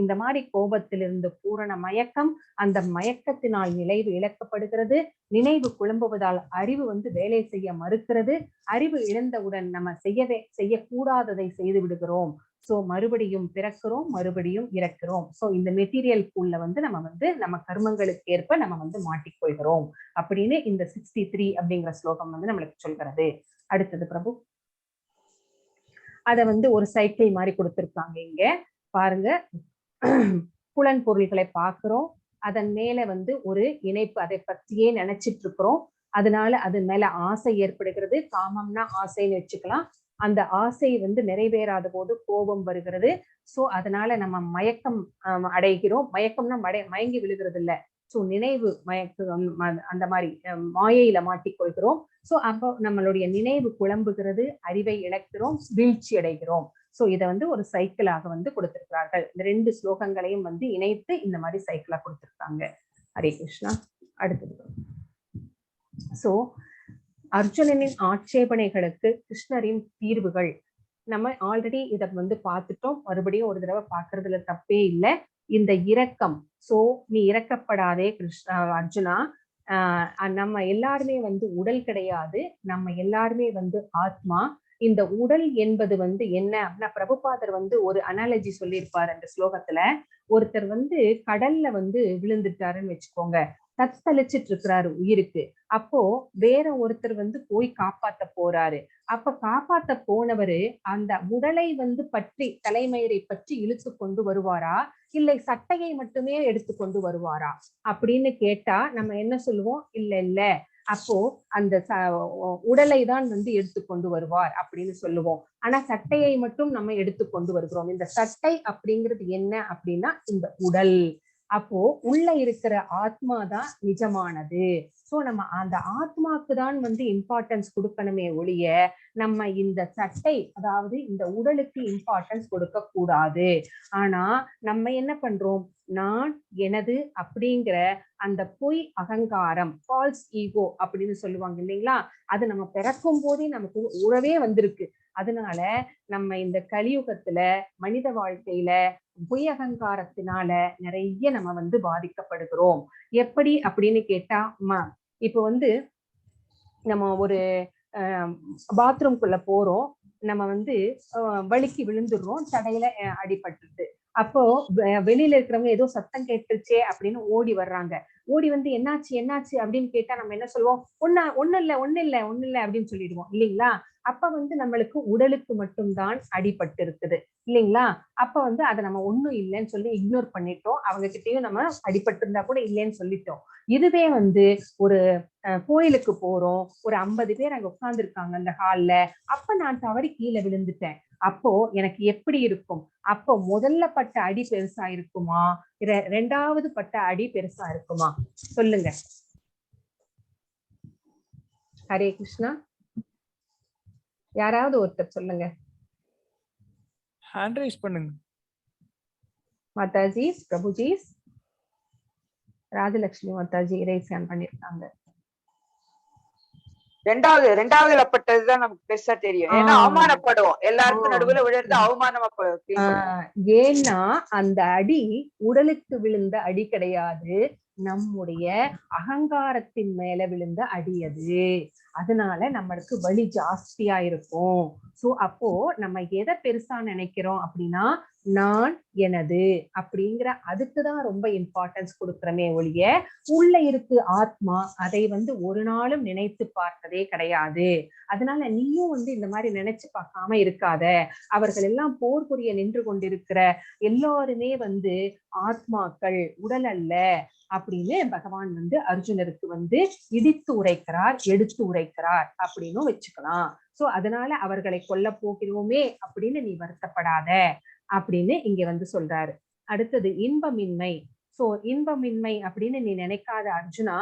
இந்த மாதிரி கோபத்திலிருந்து பூரண மயக்கம், அந்த மயக்கத்தினால் நினைவு இழக்கப்படுகிறது. நினைவு குழம்புவதால் அறிவு வந்து வேலை செய்ய மறுக்கிறது. அறிவு இழந்தவுடன் நம்ம செய்யக்கூடாததை செய்து விடுகிறோம். மறுபடியும் பிறக்கிறோம், மறுபடியும் இறக்கிறோம். இந்த மெட்டீரியல் பூல்ல வந்து நம்ம கர்மங்களுக்கு ஏற்ப நம்ம வந்து மாட்டிக்கொள்கிறோம் அப்படின்னு இந்த 63 அப்படிங்கிற ஸ்லோகம் வந்து நம்மளுக்கு சொல்கிறது. அடுத்தது பிரபு. அத வந்து ஒரு சைக்கிள் மாதிரி கொடுத்திருக்காங்க இங்க பாருங்க. புலன் பொருள்களை பார்க்கிறோம், அதன் மேல வந்து ஒரு இணைப்பு, அதை பற்றியே நினைச்சிட்டு இருக்கிறோம். அதனால அது மேல ஆசை ஏற்படுகிறது. காமம்னா ஆசைன்னு வச்சுக்கலாம். அந்த ஆசை வந்து நிறைவேறாத போது கோபம் வருகிறது. சோ அதனால நம்ம மயக்கம் அடைகிறோம். மயக்கம்னா மயங்கி விழுகிறது இல்ல, சோ நினைவு மயக்கம் அந்த மாதிரி மாயையில மாட்டிக்கொள்கிறோம். சோ அப்போ நம்மளுடைய நினைவு குழம்புகிறது, அறிவை இழக்கிறோம், வீழ்ச்சி அடைகிறோம். சோ இதை வந்து ஒரு சைக்கிளாக வந்து கொடுத்திருக்கிறார்கள். இந்த 2 ஸ்லோகங்களையும் வந்து இணைத்து இந்த மாதிரி சைக்கிளா கொடுத்திருக்காங்க. ஹரே கிருஷ்ணா. அடுத்தது சோ அர்ஜுனனின் ஆட்சேபனைகளுக்கு கிருஷ்ணரின் தீர்வுகள். நம்ம ஆல்ரெடி இதை வந்து பார்த்துட்டோம், மறுபடியும் ஒரு தடவை பார்க்கறதுல தப்பே இல்லை. இந்த இரக்கம், சோ நீ இறக்கப்படாதே அர்ஜுனா. நம்ம எல்லாருமே வந்து உடல் கிடையாது, நம்ம எல்லாருமே வந்து ஆத்மா. இந்த உடல் என்பது வந்து என்ன அப்படின்னா, பிரபுபாதர் வந்து ஒரு அனாலஜி சொல்லியிருப்பாரு அந்த ஸ்லோகத்துல. ஒருத்தர் வந்து கடல்ல வந்து விழுந்துட்டாருன்னு வச்சுக்கோங்க, தத்தளிச்சிட்டு இருக்கிறாரு உயிருக்கு. அப்போ வேற ஒருத்தர் வந்து போய் காப்பாத்த போறாரு. அப்ப காப்பாத்த போனவரு அந்த உடலை வந்து பற்றி, தலைமயிரை பற்றி இழுத்து கொண்டு வருவாரா, இல்லை சட்டையை மட்டுமே எடுத்து கொண்டு வருவாரா அப்படின்னு கேட்டா நம்ம என்ன சொல்லுவோம்? இல்ல இல்ல, அப்போ அந்த உடலை தான் வந்து எடுத்து கொண்டு வருவார் அப்படின்னு சொல்லுவோம். ஆனா சட்டையை மட்டும் நம்ம எடுத்து கொண்டு வருகிறோம். இந்த சட்டை அப்படிங்கிறது என்ன அப்படின்னா இந்த உடல். அப்போ உள்ள இருக்கிற ஆத்மா தான் நிஜமானது. சோ நம்ம அந்த ஆத்மாக்கு தான் வந்து இம்பார்ட்டன்ஸ் கொடுக்கணுமே ஒழிய நம்ம இந்த சட்டை, அதாவது இந்த உடலுக்கு இம்பார்ட்டன்ஸ் கொடுக்க கூடாது. ஆனா நம்ம என்ன பண்றோம்? நான், எனது அப்படிங்கிற அந்த பொய் அகங்காரம், ஃபால்ஸ் ஈகோ அப்படின்னு சொல்லுவாங்க இல்லைங்களா, அது நம்ம பிறக்கும் போதே நமக்கு உறவே வந்திருக்கு. அதனால நம்ம இந்த கலியுகத்துல மனித வாழ்க்கையில பொய் அகங்காரத்தினால நிறைய நம்ம வந்து பாதிக்கப்படுகிறோம். எப்படி அப்படின்னு கேட்டா, இப்ப வந்து நம்ம ஒரு பாத்ரூம்குள்ள போறோம், நம்ம வந்து வழுக்கி விழுந்துடுறோம், தடையில அடிபட்டுருது. அப்போ வெளியில இருக்கிறவங்க ஏதோ சத்தம் கேட்டுருச்சே அப்படின்னு ஓடி வர்றாங்க. ஓடி வந்து என்னாச்சு என்னாச்சு அப்படின்னு கேட்டா நம்ம என்ன சொல்லுவோம்? ஒண்ணு இல்ல அப்படின்னு சொல்லிடுவோம் இல்லைங்களா? அப்ப வந்து நம்மளுக்கு உடலுக்கு மட்டும்தான் அடிபட்டு இருக்குது இல்லைங்களா? அப்ப வந்து அதை நம்ம ஒண்ணும் இல்லைன்னு சொல்லி இக்னோர் பண்ணிட்டோம். அவங்க கிட்டயும் நம்ம அடிபட்டு இருந்தா கூட இல்லைன்னு சொல்லிட்டோம். இதுவே வந்து ஒரு கோயிலுக்கு போறோம், ஒரு 50 பேர் அங்க உட்கார்ந்து இருக்காங்க அந்த ஹால்ல, அப்ப நான் தவறி கீழே விழுந்துட்டேன், அப்போ எனக்கு எப்படி இருக்கும்? அப்போ முதல்ல பட்ட அடி பெருசா இருக்குமா, ரெண்டாவது பட்ட அடி பெருசா இருக்குமா? சொல்லுங்க. ஹரே கிருஷ்ணா. யாராவது ஒருத்தர் சொல்லுங்க. ஹேண்ட் ரைஸ் பண்ணுங்க. மாதாஜி, பிரபுஜி, ராஜலட்சுமி மாதாஜி ரைஸ் ஹேண்ட் பண்ணிருக்காங்க. ரெண்டாவதுல பட்டதுதான் நமக்கு பெருசா தெரியும். ஏன்னா அவமானப்படுவோம், எல்லாருக்கும் நடுவுல விழுறது அவமானமா. ஏன்னா அந்த அடி உடலுக்கு விழுந்த அடி கிடையாது, நம்முடைய அகங்காரத்தின் மேல விழுந்த அடி அது. அதனால நம்மளுக்கு வலி ஜாஸ்தியா இருக்கும். சோ அப்போ நம்ம எதை பெருசா நினைக்கிறோம் அப்படின்னா, நான், எனது அப்படிங்கிற அதுக்குதான் ரொம்ப இம்பார்ட்டன்ஸ் கொடுக்கிறோமே ஒழிய உள்ள இருக்கு ஆத்மா, அதை வந்து ஒரு நாளும் நினைத்து பார்த்ததே கிடையாது. அதனால நீயும் வந்து இந்த மாதிரி நினைச்சு பார்க்காம இருக்காத. அவர்கள் எல்லாம் போர் புரிய நின்று கொண்டிருக்கிற எல்லாருமே வந்து ஆத்மாக்கள், உடல் அல்ல அப்படின்னு பகவான் வந்து அர்ஜுனருக்கு வந்து இடித்து உரைக்கிறார், எடுத்து உரைக்கிறார் அப்படின்னு வச்சுக்கலாம். சோ அதனால அவர்களை கொல்ல போகிறோமே அப்படின்னு நீ வருத்தப்படாத அப்படின்னு இங்க வந்து சொல்றாரு. அடுத்தது இன்பமின்மை. சோ இன்பமின்மை அப்படின்னு நீ நினைக்காத அர்ஜுனா,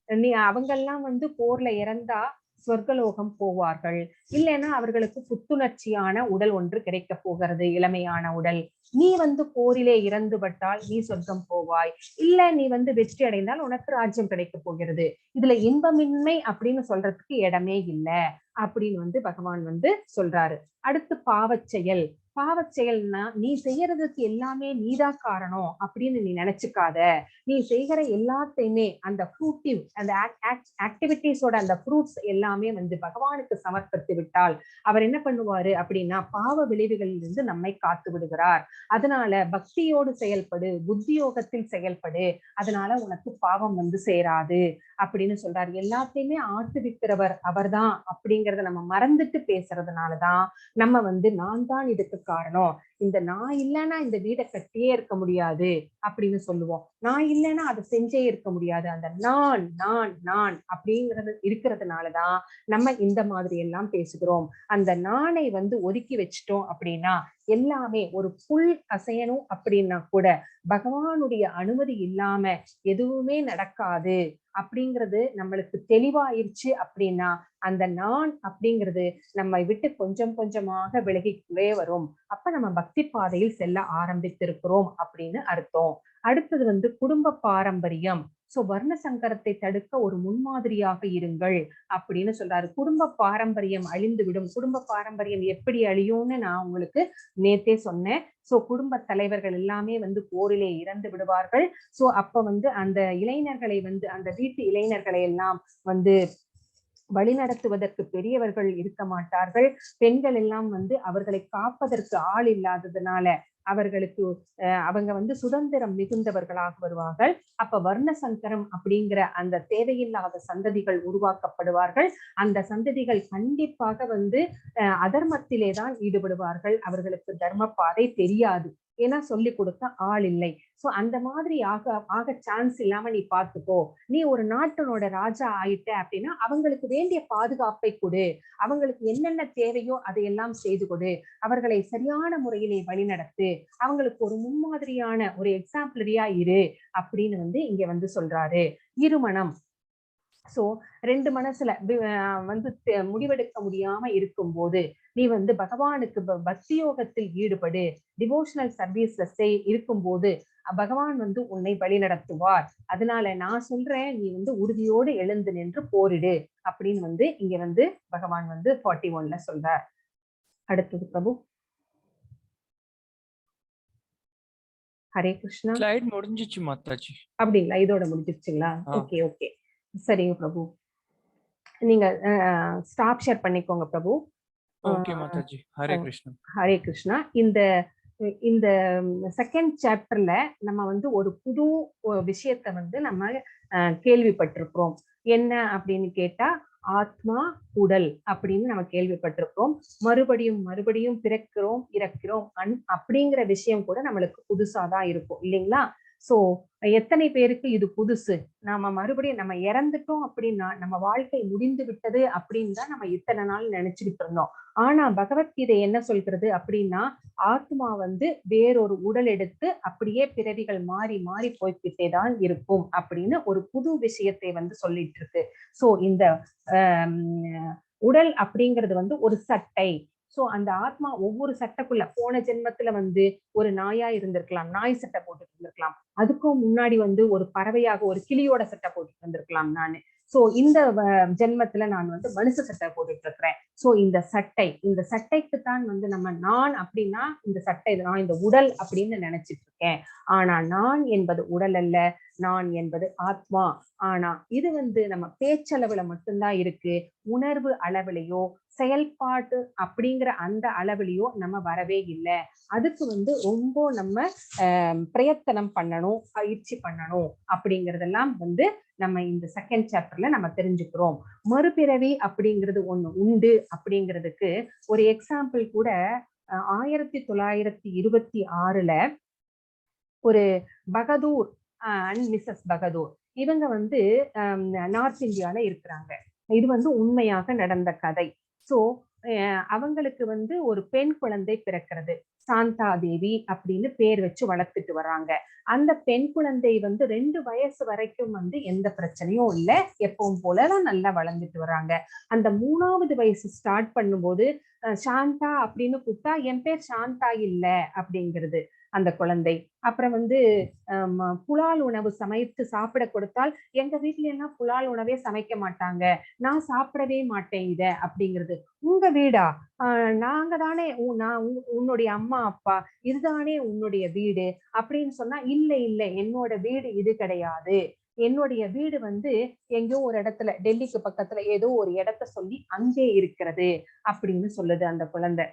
நீ அவங்கெல்லாம் வந்து போர்ல இறந்தா சொர்க்கலோகம் போவார்கள், இல்லைன்னா அவர்களுக்கு புத்துணர்ச்சியான உடல் ஒன்று கிடைக்க போகிறது, இளமையான உடல். நீ வந்து போரிலே இறந்து பட்டால் நீ சொர்க்கம் போவாய், இல்ல நீ வந்து வெற்றி அடைந்தால் உனக்கு ராஜ்யம் கிடைக்க போகிறது. இதுல இன்பமின்மை அப்படின்னு சொல்றதுக்கு இடமே இல்லை அப்படின்னு வந்து பகவான் வந்து சொல்றாரு. அடுத்து பாவச் செயல். பாவ செயல்னா நீ செய்யறதுக்கு எல்லாமே நீதான் காரணம் அப்படின்னு நீ நினைச்சுக்காத. நீ செய்கிற எல்லாத்தையுமே அந்த ஃப்ரூட்டிவ் அந்த ஆக்டிவிட்டிஸோட அந்த ஃப்ரூட்ஸ் எல்லாமே வந்து பகவானுக்கு சமர்ப்பித்து விட்டால் அவர் என்ன பண்ணுவாரு அப்படின்னா பாவ விளைவுகளில் இருந்து நம்மை காத்து விடுகிறார். அதனால பக்தியோடு செயல்படு, புத்தியோகத்தில் செயல்படு, அதனால உனக்கு பாவம் வந்து சேராது அப்படின்னு சொல்றாரு. எல்லாத்தையுமே ஆட்டுவிக்கிறவர் அவர்தான் அப்படிங்கறத நம்ம மறந்துட்டு பேசுறதுனாலதான் நம்ம வந்து நான் தான் இதுக்கு காரணம், இந்த நான் இல்லைன்னா இந்த வீடை கட்டியே இருக்க முடியாது அப்படின்னு சொல்லுவோம், நான் இல்லைன்னா அதை செஞ்சே இருக்க முடியாது. அந்த நான் நான் நான் அப்படிங்கிறது இருக்கிறதுனாலதான் நம்ம இந்த மாதிரி எல்லாம் பேசுகிறோம். அந்த நானை வந்து ஒதுக்கி வச்சிட்டோம் அப்படின்னா எல்லாமே ஒரு புல் அசையணும் அப்படின்னா கூட பகவானுடைய அனுமதி இல்லாம எதுவுமே நடக்காது அப்படிங்கிறது நம்மளுக்கு தெளிவாயிருச்சு அப்படின்னா அந்த நான் அப்படிங்கிறது நம்ம விட்டு கொஞ்சம் கொஞ்சமாக விலகிக்குள்ளே வரும். அப்ப நம்ம பக்தி பாதையில் செல்ல ஆரம்பித்திருக்கிறோம் அப்படின்னு அர்த்தம். அடுத்தது வந்து குடும்ப பாரம்பரியம். சோ வர்ண சங்கரத்தை தடுக்க ஒரு முன்மாதிரியாக இருங்கள் அப்படின்னு சொல்றாரு. குடும்ப பாரம்பரியம் அழிந்து விடும். குடும்ப பாரம்பரியம் எப்படி அழியும்னு நான் உங்களுக்கு நேத்தே சொன்னேன். சோ குடும்ப தலைவர்கள் எல்லாமே வந்து போரிலே இறந்து விடுவார்கள். சோ அப்ப வந்து அந்த இளைஞர்களை வந்து அந்த வீட்டு இளைஞர்களை எல்லாம் வந்து வழிநடத்துவதற்கு பெரியவர்கள் இருக்க மாட்டார்கள். பெண்கள் எல்லாம் வந்து அவர்களை காப்பதற்கு ஆள் இல்லாததுனால அவர்களுக்கு அவங்க வந்து சுதந்திரம் மிகுந்தவர்களாக வருவார்கள். அப்ப வர்ண சங்கரம் அப்படிங்கிற அந்த தேவையில்லாத சந்ததிகள் உருவாக்கப்படுவார்கள். அந்த சந்ததிகள் கண்டிப்பாக வந்து அதர்மத்திலே தான் ஈடுபடுவார்கள். அவர்களுக்கு தர்ம பாதை தெரியாது, ஏன்னா சொல்லி கொடுக்க ஆள் இல்லை. சோ அந்த மாதிரி ஆக சான்ஸ் இல்லாம நீ பாத்துக்கோ. நீ ஒரு நாட்டினோட ராஜா ஆயிட்ட அப்படின்னா அவங்களுக்கு வேண்டிய பாதுகாப்பை கொடு, அவங்களுக்கு என்னென்ன தேவையோ அதையெல்லாம் செய்து கொடு, அவர்களை சரியான முறையிலே வழிநடத்து, அவங்களுக்கு ஒரு முன்மாதிரியான ஒரு எக்ஸாம்பிளரியா இரு அப்படின்னு வந்து இங்க வந்து சொல்றாரு. இருமணம். சோ ரெண்டு மனசுல வந்து முடிவெடுக்க முடியாம இருக்கும்போது நீ வந்து பகவானுக்கு பக்தியோகத்தில் ஈடுபடு, டிவோஷனல் சர்வீஸ்ல இருக்கும்போது பகவான் வந்து உன்னை வழி நடத்துவார். அதனால நான் சொல்றேன், நீ வந்து உறுதியோடு எழுந்து நின்று போரிடு அப்படின்னு வந்து இங்க வந்து பகவான் வந்து 41ல சொல்றார். அடுத்தது பிரபு. ஹரே கிருஷ்ணா. ஸ்லைட் முடிஞ்சிச்சு மாதாஜி. அப்படிங்களா? இதோட முடிஞ்சிருச்சுங்களா? ஓகே ஓகே, சரிங்க பிரபு. நீங்க ஸ்டாப் ஷேர் பண்ணிக்கோங்க பிரபு. ஓகே மாதாஜி. ஹரே கிருஷ்ணா. ஹரே கிருஷ்ணா. இந்த செகண்ட் சாப்டர்ல நம்ம வந்து ஒரு புது விஷயத்தை வந்து நம்ம கேள்விப்பட்டிருக்கிறோம். என்ன அப்படின்னு கேட்டா ஆத்மா உடல் அப்படின்னு நம்ம கேள்விப்பட்டிருக்கிறோம். மறுபடியும் மறுபடியும் பிறக்கிறோம் இறக்கிறோம் அப்படிங்கிற விஷயம் கூட நம்மளுக்கு புதுசாதான் இருக்கும் இல்லைங்களா? சோ எத்தனை பேருக்கு இது புதுசு? நாம மறுபடியும் நம்ம இறந்துட்டோம் அப்படின்னா நம்ம வாழ்க்கை முடிந்து விட்டது அப்படின்னு தான் நம்ம இத்தனை நாள் நினைச்சுக்கிட்டு இருந்தோம். ஆனா பகவத்கீதை என்ன சொல்கிறது அப்படின்னா ஆத்மா வந்து வேறொரு உடல் எடுத்து அப்படியே பிறவிகள் மாறி மாறி போய்கிட்டே தான் இருக்கும் அப்படின்னு ஒரு புது விஷயத்தை வந்து சொல்லிட்டு இருக்கு. சோ இந்த உடல் அப்படிங்கிறது வந்து ஒரு சட்டை. சோ அந்த ஆத்மா ஒவ்வொரு சட்டைக்குள்ள போன ஜென்மத்துல வந்து ஒரு நாயா இருந்திருக்கலாம், நாய் சட்டை போட்டுட்டு இருந்திருக்கலாம். அதுக்கும் முன்னாடி வந்து ஒரு பறவையாக ஒரு கிளியோட சட்டை போட்டுட்டு இருந்திருக்கலாம் நானு. சோ இந்த ஜென்மத்துல நான் வந்து மனுஷ சட்டை போட்டுட்டு இருக்கிறேன். சோ இந்த சட்டைக்கு தான் வந்து நம்ம நான் அப்படின்னா இந்த சட்டை நான் இந்த உடல் அப்படின்னு நினைச்சிட்டு இருக்கேன். ஆனா நான் என்பது உடல் அல்ல, நான் என்பது ஆத்மா. ஆனா இது வந்து நம்ம பேச்சளவுல மட்டும்தான் இருக்கு. உணர்வு அளவிலையோ செயல்பாட்டு அப்படிங்கிற அந்த அளவிலையோ நம்ம வரவே இல்லை. அதுக்கு வந்து ரொம்ப நம்ம பிரயத்தனம் பண்ணணும், பயிற்சி பண்ணணும் அப்படிங்கறதெல்லாம் வந்து நம்ம இந்த செகண்ட் சாப்டர்ல நம்ம தெரிஞ்சுக்கிறோம். மறுபிறவி அப்படிங்கிறது ஒண்ணு உண்டு அப்படிங்கிறதுக்கு ஒரு எக்ஸாம்பிள் கூட 1926ல ஒரு பகதூர் அண்ட் மிஸ்ஸஸ் பகதூர் இவங்க வந்து நார்த் இந்தியால இருக்கிறாங்க. இது வந்து உண்மையாக நடந்த கதை. சோ அவங்களுக்கு வந்து ஒரு பெண் குழந்தை பிறக்கிறது. சாந்தா தேவி அப்படின்னு பேர் வச்சு வளர்த்துட்டு வர்றாங்க. அந்த பெண் குழந்தை வந்து 2 வயசு வரைக்கும் வந்து எந்த பிரச்சனையும் இல்லை, எப்பவும் போலதான் நல்லா வளர்ந்துட்டு வர்றாங்க. அந்த 3வது வயசு ஸ்டார்ட் பண்ணும்போது சாந்தா அப்படின்னு கூப்பிட்டா என் பேர் சாந்தா இல்ல அப்படிங்கிறது. அந்த குழந்தை. அப்புறம் வந்து புலால் உணவு சமைத்து சாப்பிட கொடுத்தால் எங்க வீட்டுல எல்லாம் புலால் உணவே சமைக்க மாட்டாங்க, நான் சாப்பிடவே மாட்டேன் இத அப்படிங்கிறது. உங்க வீடா? நாங்க தானே உன்னுடைய அம்மா அப்பா, இதுதானே உன்னுடைய வீடு அப்படின்னு சொன்னா, இல்ல இல்ல என்னோட வீடு இது கிடையாது, என்னுடைய வீடு வந்து எங்கேயோ ஒரு இடத்துல டெல்லிக்கு பக்கத்துல ஏதோ ஒரு இடத்த சொல்லி அங்கே இருக்கிறது அப்படின்னு சொல்லுது அந்த குழந்தை.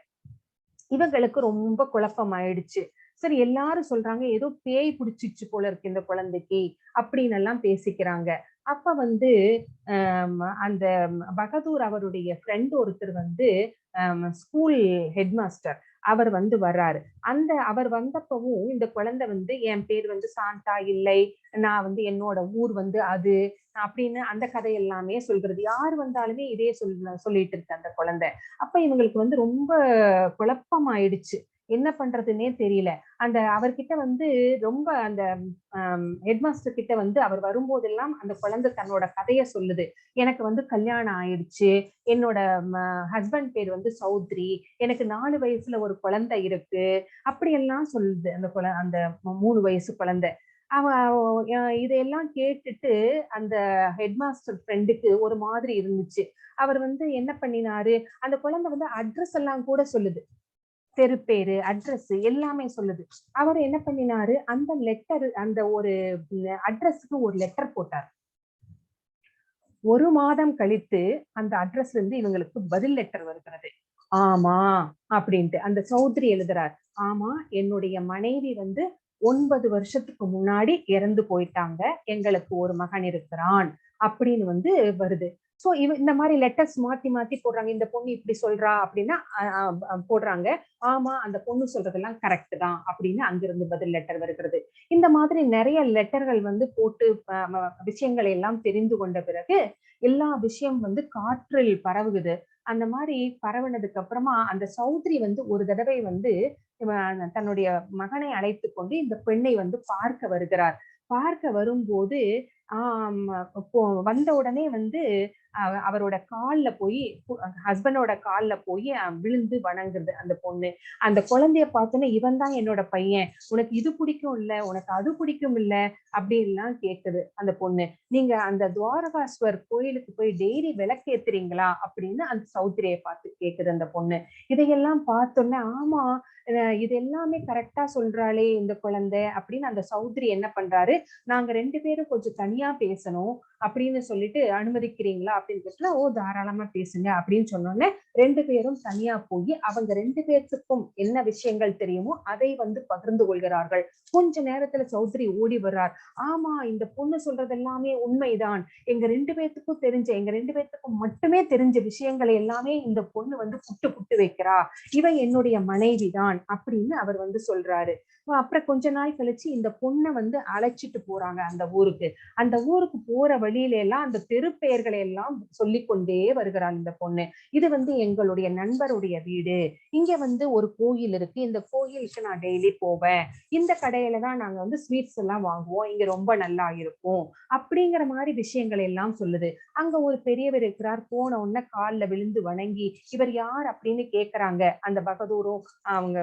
இவங்களுக்கு ரொம்ப குழப்பம் ஆயிடுச்சு. சரி, எல்லாரும் சொல்றாங்க ஏதோ பேய் பிடிச்சிச்சு போல இருக்கு இந்த குழந்தைக்கு அப்படின்னு எல்லாம் பேசிக்கிறாங்க. அப்ப வந்து அந்த பகதூர் அவருடைய ஃப்ரெண்ட் ஒருத்தர் வந்து ஸ்கூல் ஹெட் மாஸ்டர், அவர் வந்து வர்றாரு. அவர் வந்தப்பவும் இந்த குழந்தை வந்து என் பேர் வந்து சாந்தா இல்லை, நான் வந்து என்னோட ஊர் வந்து அது அப்படின்னு அந்த கதை எல்லாமே சொல்றது. யார் வந்தாலுமே இதே சொல்லிட்டு இருக்கு அந்த குழந்தை. அப்ப இவங்களுக்கு வந்து ரொம்ப குழப்பம் ஆயிடுச்சு, என்ன பண்றதுன்னே தெரியல. அவர்கிட்ட வந்து ரொம்ப அந்த ஹெட்மாஸ்டர் கிட்ட வந்து அவர் வரும்போதெல்லாம் அந்த குழந்தை தன்னோட கதைய சொல்லுது. எனக்கு வந்து கல்யாணம் ஆயிடுச்சு, என்னோட ஹஸ்பண்ட் பேர் வந்து சௌத்ரி, எனக்கு 4 வயசுல ஒரு குழந்தை இருக்கு, அப்படியெல்லாம் சொல்லுது அந்த 3 வயசு குழந்தை. இதையெல்லாம் கேட்டுட்டு அந்த ஹெட்மாஸ்டர் ஃப்ரெண்டுக்கு ஒரு மாதிரி இருந்துச்சு. அவர் வந்து என்ன பண்ணினாரு, அந்த குழந்தை வந்து அட்ரஸ் எல்லாம் கூட சொல்லுது, தெரு பேரு, அட்ரஸ் எல்லாமே சொல்லுது. அவர் என்ன பண்ணினாரு, அந்த லெட்டர், அந்த ஒரு அட்ரஸ்க்கு ஒரு லெட்டர் போட்டார். 1 மாதம் கழித்து அந்த அட்ரஸ்ல இருந்து இவங்களுக்கு பதில் லெட்டர் வருகிறது. ஆமா அப்படின்ட்டு அந்த சௌத்ரி எழுதுறார். ஆமா, என்னுடைய மனைவி வந்து 9 வருஷத்துக்கு முன்னாடி இறந்து போயிட்டாங்க, எங்களுக்கு ஒரு மகன் இருக்கிறான் அப்படின்னு வந்து வருது. சோ இந்த மாதிரி லெட்டர்ஸ் மாத்தி மாத்தி போடுறாங்க. இந்த பொண்ணு இப்படி சொல்றா அப்படின்னா போடுறாங்க. ஆமா, அந்த பொண்ணு சொல்றதெல்லாம் கரெக்ட் தான் அப்படின்னு அங்கிருந்து பதில் லெட்டர் வருகிறது. இந்த மாதிரி நிறைய லெட்டர்கள் வந்து போட்டு விஷயங்களை எல்லாம் தெரிந்து கொண்ட பிறகு எல்லா விஷயம் வந்து காற்றில் பரவுகுது. அந்த மாதிரி பரவுனதுக்கு அப்புறமா அந்த சௌத்ரி வந்து ஒரு தடவை வந்து தன்னுடைய மகனை அழைத்து கொண்டு இந்த பெண்ணை வந்து பார்க்க வருகிறார். பார்க்க வரும்போது வந்த உடனே வந்து அவரோட கால்ல போய், ஹஸ்பண்டோட கால்ல போய் விழுந்து வணங்குது அந்த பொண்ணு. அந்த குழந்தைய பார்த்தோன்னே, இவன் தான் என்னோட பையன், உனக்கு இது பிடிக்கும் இல்ல, உனக்கு அது பிடிக்கும் இல்ல அப்படின்லாம் கேக்குது அந்த பொண்ணு. நீங்க அந்த துவாரகாஸ்வர் கோயிலுக்கு போய் டெய்லி விளக்கேத்துறீங்களா அப்படின்னு அந்த சௌத்ரியை பார்த்து கேக்குது அந்த பொண்ணு. இதையெல்லாம் பார்த்தோன்னே, ஆமா இது எல்லாமே கரெக்டா சொல்றாளே இந்த குழந்தை அப்படின்னு அந்த சௌத்ரி என்ன பண்றாரு, நாங்க 2 பேரும் கொஞ்சம் தனியா பேசணும் அப்படின்னு சொல்லிட்டு அனுமதிக்கிறீங்களா அப்படின்னு கேட்டா, ஓ தாராளமா பேசுங்க அப்படின்னு சொன்னோன்னே 2 பேரும் தனியா போய் அவங்க 2 பேர்த்துக்கும் என்ன விஷயங்கள் தெரியுமோ அதை வந்து பகிர்ந்து கொள்கிறார்கள். கொஞ்ச நேரத்துல சௌத்ரி ஓடி வர்றார். ஆமா, இந்த பொண்ணு சொல்றது எல்லாமே உண்மைதான், எங்க 2 பேர்த்துக்கும் எங்க 2 பேர்த்துக்கும் மட்டுமே தெரிஞ்ச விஷயங்களை எல்லாமே இந்த பொண்ணு வந்து புட்டு வைக்கிறா, இவன் என்னுடைய மனைவிதான் அப்படின்னு அவர் வந்து சொல்றாரு. அப்புறம் கொஞ்ச நாள் கழிச்சு இந்த பொண்ணை வந்து அழைச்சிட்டு போறாங்க அந்த ஊருக்கு. அந்த ஊருக்கு போற வழியில எல்லாம் அந்த தெரு பெயர்களை எல்லாம் சொல்லிக்கொண்டே வருகிறாள் இந்த பொண்ணு. இது வந்து எங்களுடைய நண்பருடைய வீடு, இங்க வந்து ஒரு கோயில் இருக்கு, இந்த கோயிலுக்கு நான் டெய்லி போவேன், இந்த கடையில தான் நாங்க வந்து ஸ்வீட்ஸ் எல்லாம் வாங்குவோம், இங்க ரொம்ப நல்லா இருக்கும் அப்படிங்கிற மாதிரி விஷயங்கள் எல்லாம் சொல்லுது. அங்க ஒரு பெரியவர் இருக்கிறார், போன உடனே கால்ல விழுந்து வணங்கி இவர் யார் அப்படின்னு கேக்குறாங்க அந்த பகதூரும் அவங்க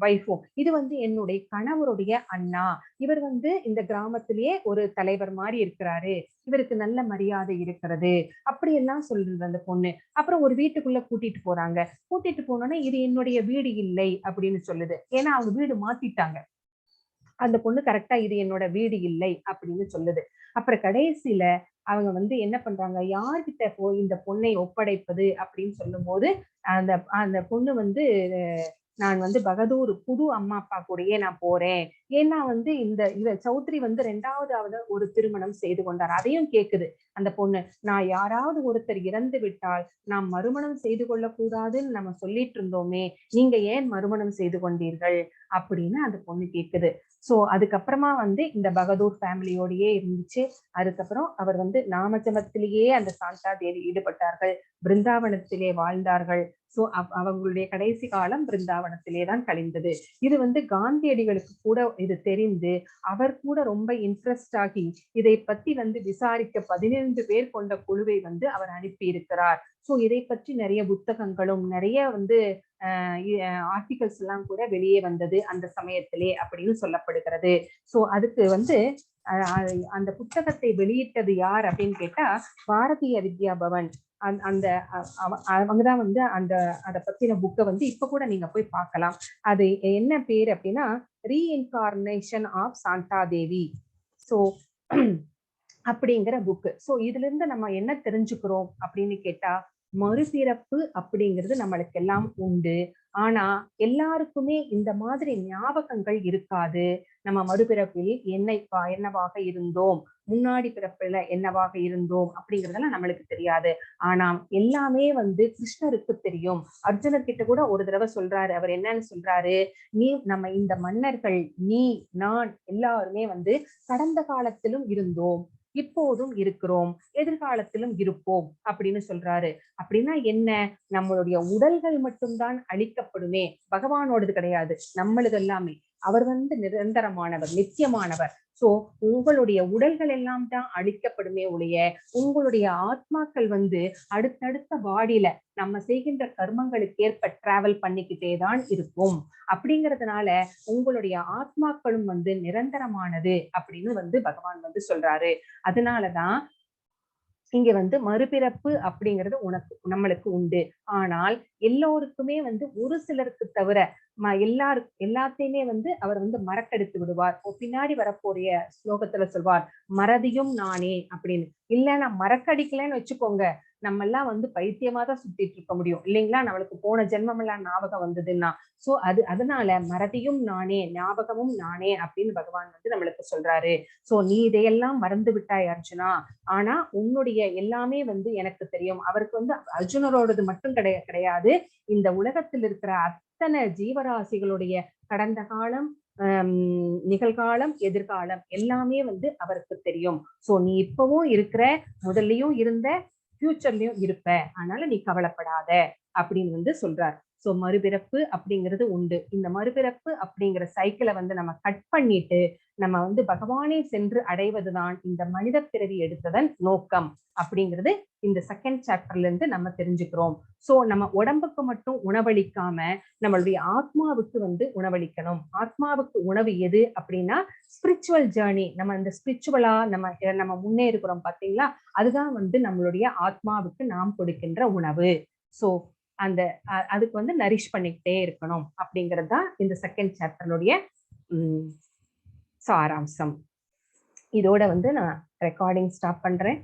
வைஃபும். இது வந்து என்னுடைய கணவருடைய அண்ணா, இவர் வந்து இந்த கிராமத்திலேயே ஒரு தலைவர் மாதிரி இருக்கிறாரு, இவருக்கு நல்ல மரியாதை இருக்கிறது அப்படியெல்லாம் சொல்லுது அந்த பொண்ணு. அப்புறம் ஒரு வீட்டுக்குள்ள கூட்டிட்டு போறாங்க. கூட்டிட்டு போனோன்னா, இது என்னுடைய வீடு இல்லை அப்படின்னு சொல்லுது. ஏன்னா அவங்க வீடு மாத்திட்டாங்க. அந்த பொண்ணு கரெக்டா இது என்னோட வீடு இல்லை அப்படின்னு சொல்லுது. அப்புறம் கடைசியில அவங்க வந்து என்ன பண்றாங்க, யார்கிட்ட போய் இந்த பொண்ணை ஒப்படைப்பது அப்படின்னு சொல்லும் போது அந்த அந்த பொண்ணு வந்து, நான் வந்து பகதூர் புது அம்மா அப்பா கூடயே நான் போறேன், ஏன்னா வந்து இவ சௌத்ரி வந்து 2வது ஒரு திருமணம் செய்து கொண்டார். அதையும் கேக்குது அந்த பொண்ணு. நான் யாராவது ஒருத்தர் இறந்து விட்டால் நாம் மறுமணம் செய்து கொள்ளக்கூடாதுன்னு நம்ம சொல்லிட்டு இருந்தோமே, நீங்க ஏன் மறுமணம் செய்து கொண்டீர்கள் அப்படின்னு அந்த பொண்ணு கேக்குது. சோ அதுக்கப்புறமா வந்து இந்த பகதூர் ஃபேமிலியோடயே இருந்துச்சு. அதுக்கப்புறம் அவர் வந்து நாமஜபத்திலேயே அந்த சாந்தா தேவி ஈடுபட்டார்கள், பிருந்தாவனத்திலே வாழ்ந்தார்கள். சோ அவங்களுடைய கடைசி காலம் பிருந்தாவனத்திலே தான் கழிந்தது. இது வந்து காந்தியடிகளுக்கு கூட இது தெரிந்து அவர் கூட ரொம்ப இன்ட்ரெஸ்ட் ஆகி இதை பத்தி வந்து விசாரிக்க 15 பேர் கொண்ட குழுவை வந்து அவர் அனுப்பி இருக்கிறார். சோ இதை பற்றி நிறைய புத்தகங்களும் நிறைய வந்து ஆர்டிகல்ஸ் எல்லாம் கூட வெளியே வந்தது அந்த சமயத்திலே அப்படின்னு சொல்லப்படுகிறது. சோ அதுக்கு வந்து அந்த புத்தகத்தை வெளியிட்டது யார் அப்படின்னு கேட்டா பாரதிய வித்யா பவன். அந்த அவங்கதான் வந்து அதை பத்தின புக்கை வந்து இப்ப கூட நீங்க போய் பார்க்கலாம். அது என்ன பேர் அப்படின்னா reincarnation of Shanta Devi. So அப்படிங்கிற புக்கு. சோ இதுல இருந்து நம்ம என்ன தெரிஞ்சுக்கிறோம் அப்படின்னு கேட்டா மறுபிறப்பு அப்படிங்கிறது நம்மளுக்கு எல்லாம் உண்டு. ஆனா எல்லாருக்குமே இந்த மாதிரி ஞாபகங்கள் இருக்காது. நம்ம மறுபிறப்பில் என்னவாக இருந்தோம், முன்னாடி பிறப்புல என்னவாக இருந்தோம் அப்படிங்கறதெல்லாம் நம்மளுக்கு தெரியாது. ஆனா எல்லாமே வந்து கிருஷ்ணருக்கு தெரியும். அர்ஜுனர் கிட்ட கூட ஒரு தடவை சொல்றாரு. அவர் என்னன்னு சொல்றாரு, நம்ம இந்த மன்னர்கள் நீ நான் எல்லாருமே வந்து கடந்த காலத்திலும் இருந்தோம், இப்போதும் இருக்கிறோம், எதிர்காலத்திலும் இருப்போம் அப்படின்னு சொல்றாரு. அப்படின்னா என்ன, நம்மளுடைய உடல்கள் மட்டும்தான் அழிக்கப்படுமே, பகவானோடது கிடையாது, நம்மளது எல்லாமே. அவர் வந்து நிரந்தரமானவர், நித்தியமானவர். சோ உங்களுடைய உடல்கள் எல்லாம் தான் அழிக்கப்படுமே ஒழிய உங்களுடைய ஆத்மாக்கள் வந்து அடுத்தடுத்த பாடியில நம்ம செய்கின்ற கர்மங்களுக்கு ஏற்ப டிராவல் பண்ணிக்கிட்டே தான் இருக்கும். அப்படிங்கிறதுனால உங்களுடைய ஆத்மாக்களும் வந்து நிரந்தரமானது அப்படின்னு வந்து பகவான் வந்து சொல்றாரு. அதனாலதான் இங்க வந்து மறுபிறப்பு அப்படிங்கிறது நம்மளுக்கு உண்டு. ஆனால் எல்லோருக்குமே வந்து ஒரு சிலருக்கு தவிர எல்லாத்தையுமே வந்து அவர் வந்து மறக்கடித்து விடுவார். பின்னாடி வரப்போறிய ஸ்லோகத்துல சொல்வார் மறதியும் நானே அப்படின்னு. இல்ல நான் மறக்கடிக்கலன்னு வச்சுக்கோங்க, நம்ம எல்லாம் வந்து பைத்தியமா தான் சுத்திட்டு இருக்க முடியும் இல்லைங்களா, நம்மளுக்கு போன ஜென்மம் எல்லாம் ஞாபகம் வந்ததுன்னா. சோ அதனால மறதியும் நானே ஞாபகமும் நானே அப்படின்னு பகவான் வந்து நம்மளுக்கு சொல்றாரு. சோ நீ இதையெல்லாம் மறந்து விட்டாய் அர்ஜுனா, ஆனா உன்னுடைய எல்லாமே வந்து எனக்கு தெரியும். அவருக்கு வந்து அர்ஜுனரோடது மட்டும் கிடையாது, இந்த உலகத்தில் இருக்கிற அத்தனை ஜீவராசிகளுடைய கடந்த காலம், நிகழ்காலம், எதிர்காலம் எல்லாமே வந்து அவருக்கு தெரியும். சோ நீ இப்பவும் இருக்கிற, முதல்லயும் இருந்த, ஃபியூச்சர்லயும் இருப்ப, அதனால நீ கவலைப்படாத அப்படின்னு வந்து சொல்றார். சோ மறுபிறப்பு அப்படிங்கிறது உண்டு. இந்த மறுபிறப்பு அப்படிங்கிற சைக்கிளை வந்து நம்ம கட் பண்ணிட்டு நம்ம வந்து பகவானை சென்று அடைவதுதான் இந்த மனித பிறவி எடுத்ததன் நோக்கம் அப்படிங்கிறது இந்த செகண்ட் சாப்டர்ல இருந்து நம்ம தெரிஞ்சுக்கிறோம். சோ நம்ம உடம்புக்கு மட்டும் உணவளிக்காம நம்மளுடைய ஆத்மாவுக்கு வந்து உணவளிக்கணும். ஆத்மாவுக்கு உணவு எது அப்படின்னா ஸ்பிரிச்சுவல் ஜேர்னி. நம்ம இந்த ஸ்பிரிச்சுவலா நம்ம முன்னேறுகிறோம் பாத்தீங்களா, அதுதான் வந்து நம்மளுடைய ஆத்மாவுக்கு நாம் கொடுக்கின்ற உணவு. சோ அதுக்கு வந்து நரிஷ் பண்ணிக்கிட்டே இருக்கணும் அப்படிங்கிறது தான் இந்த செகண்ட் சாப்டருடைய சாராம்சம். இதோட வந்து நான் ரெக்கார்டிங் ஸ்டாப் பண்றேன்.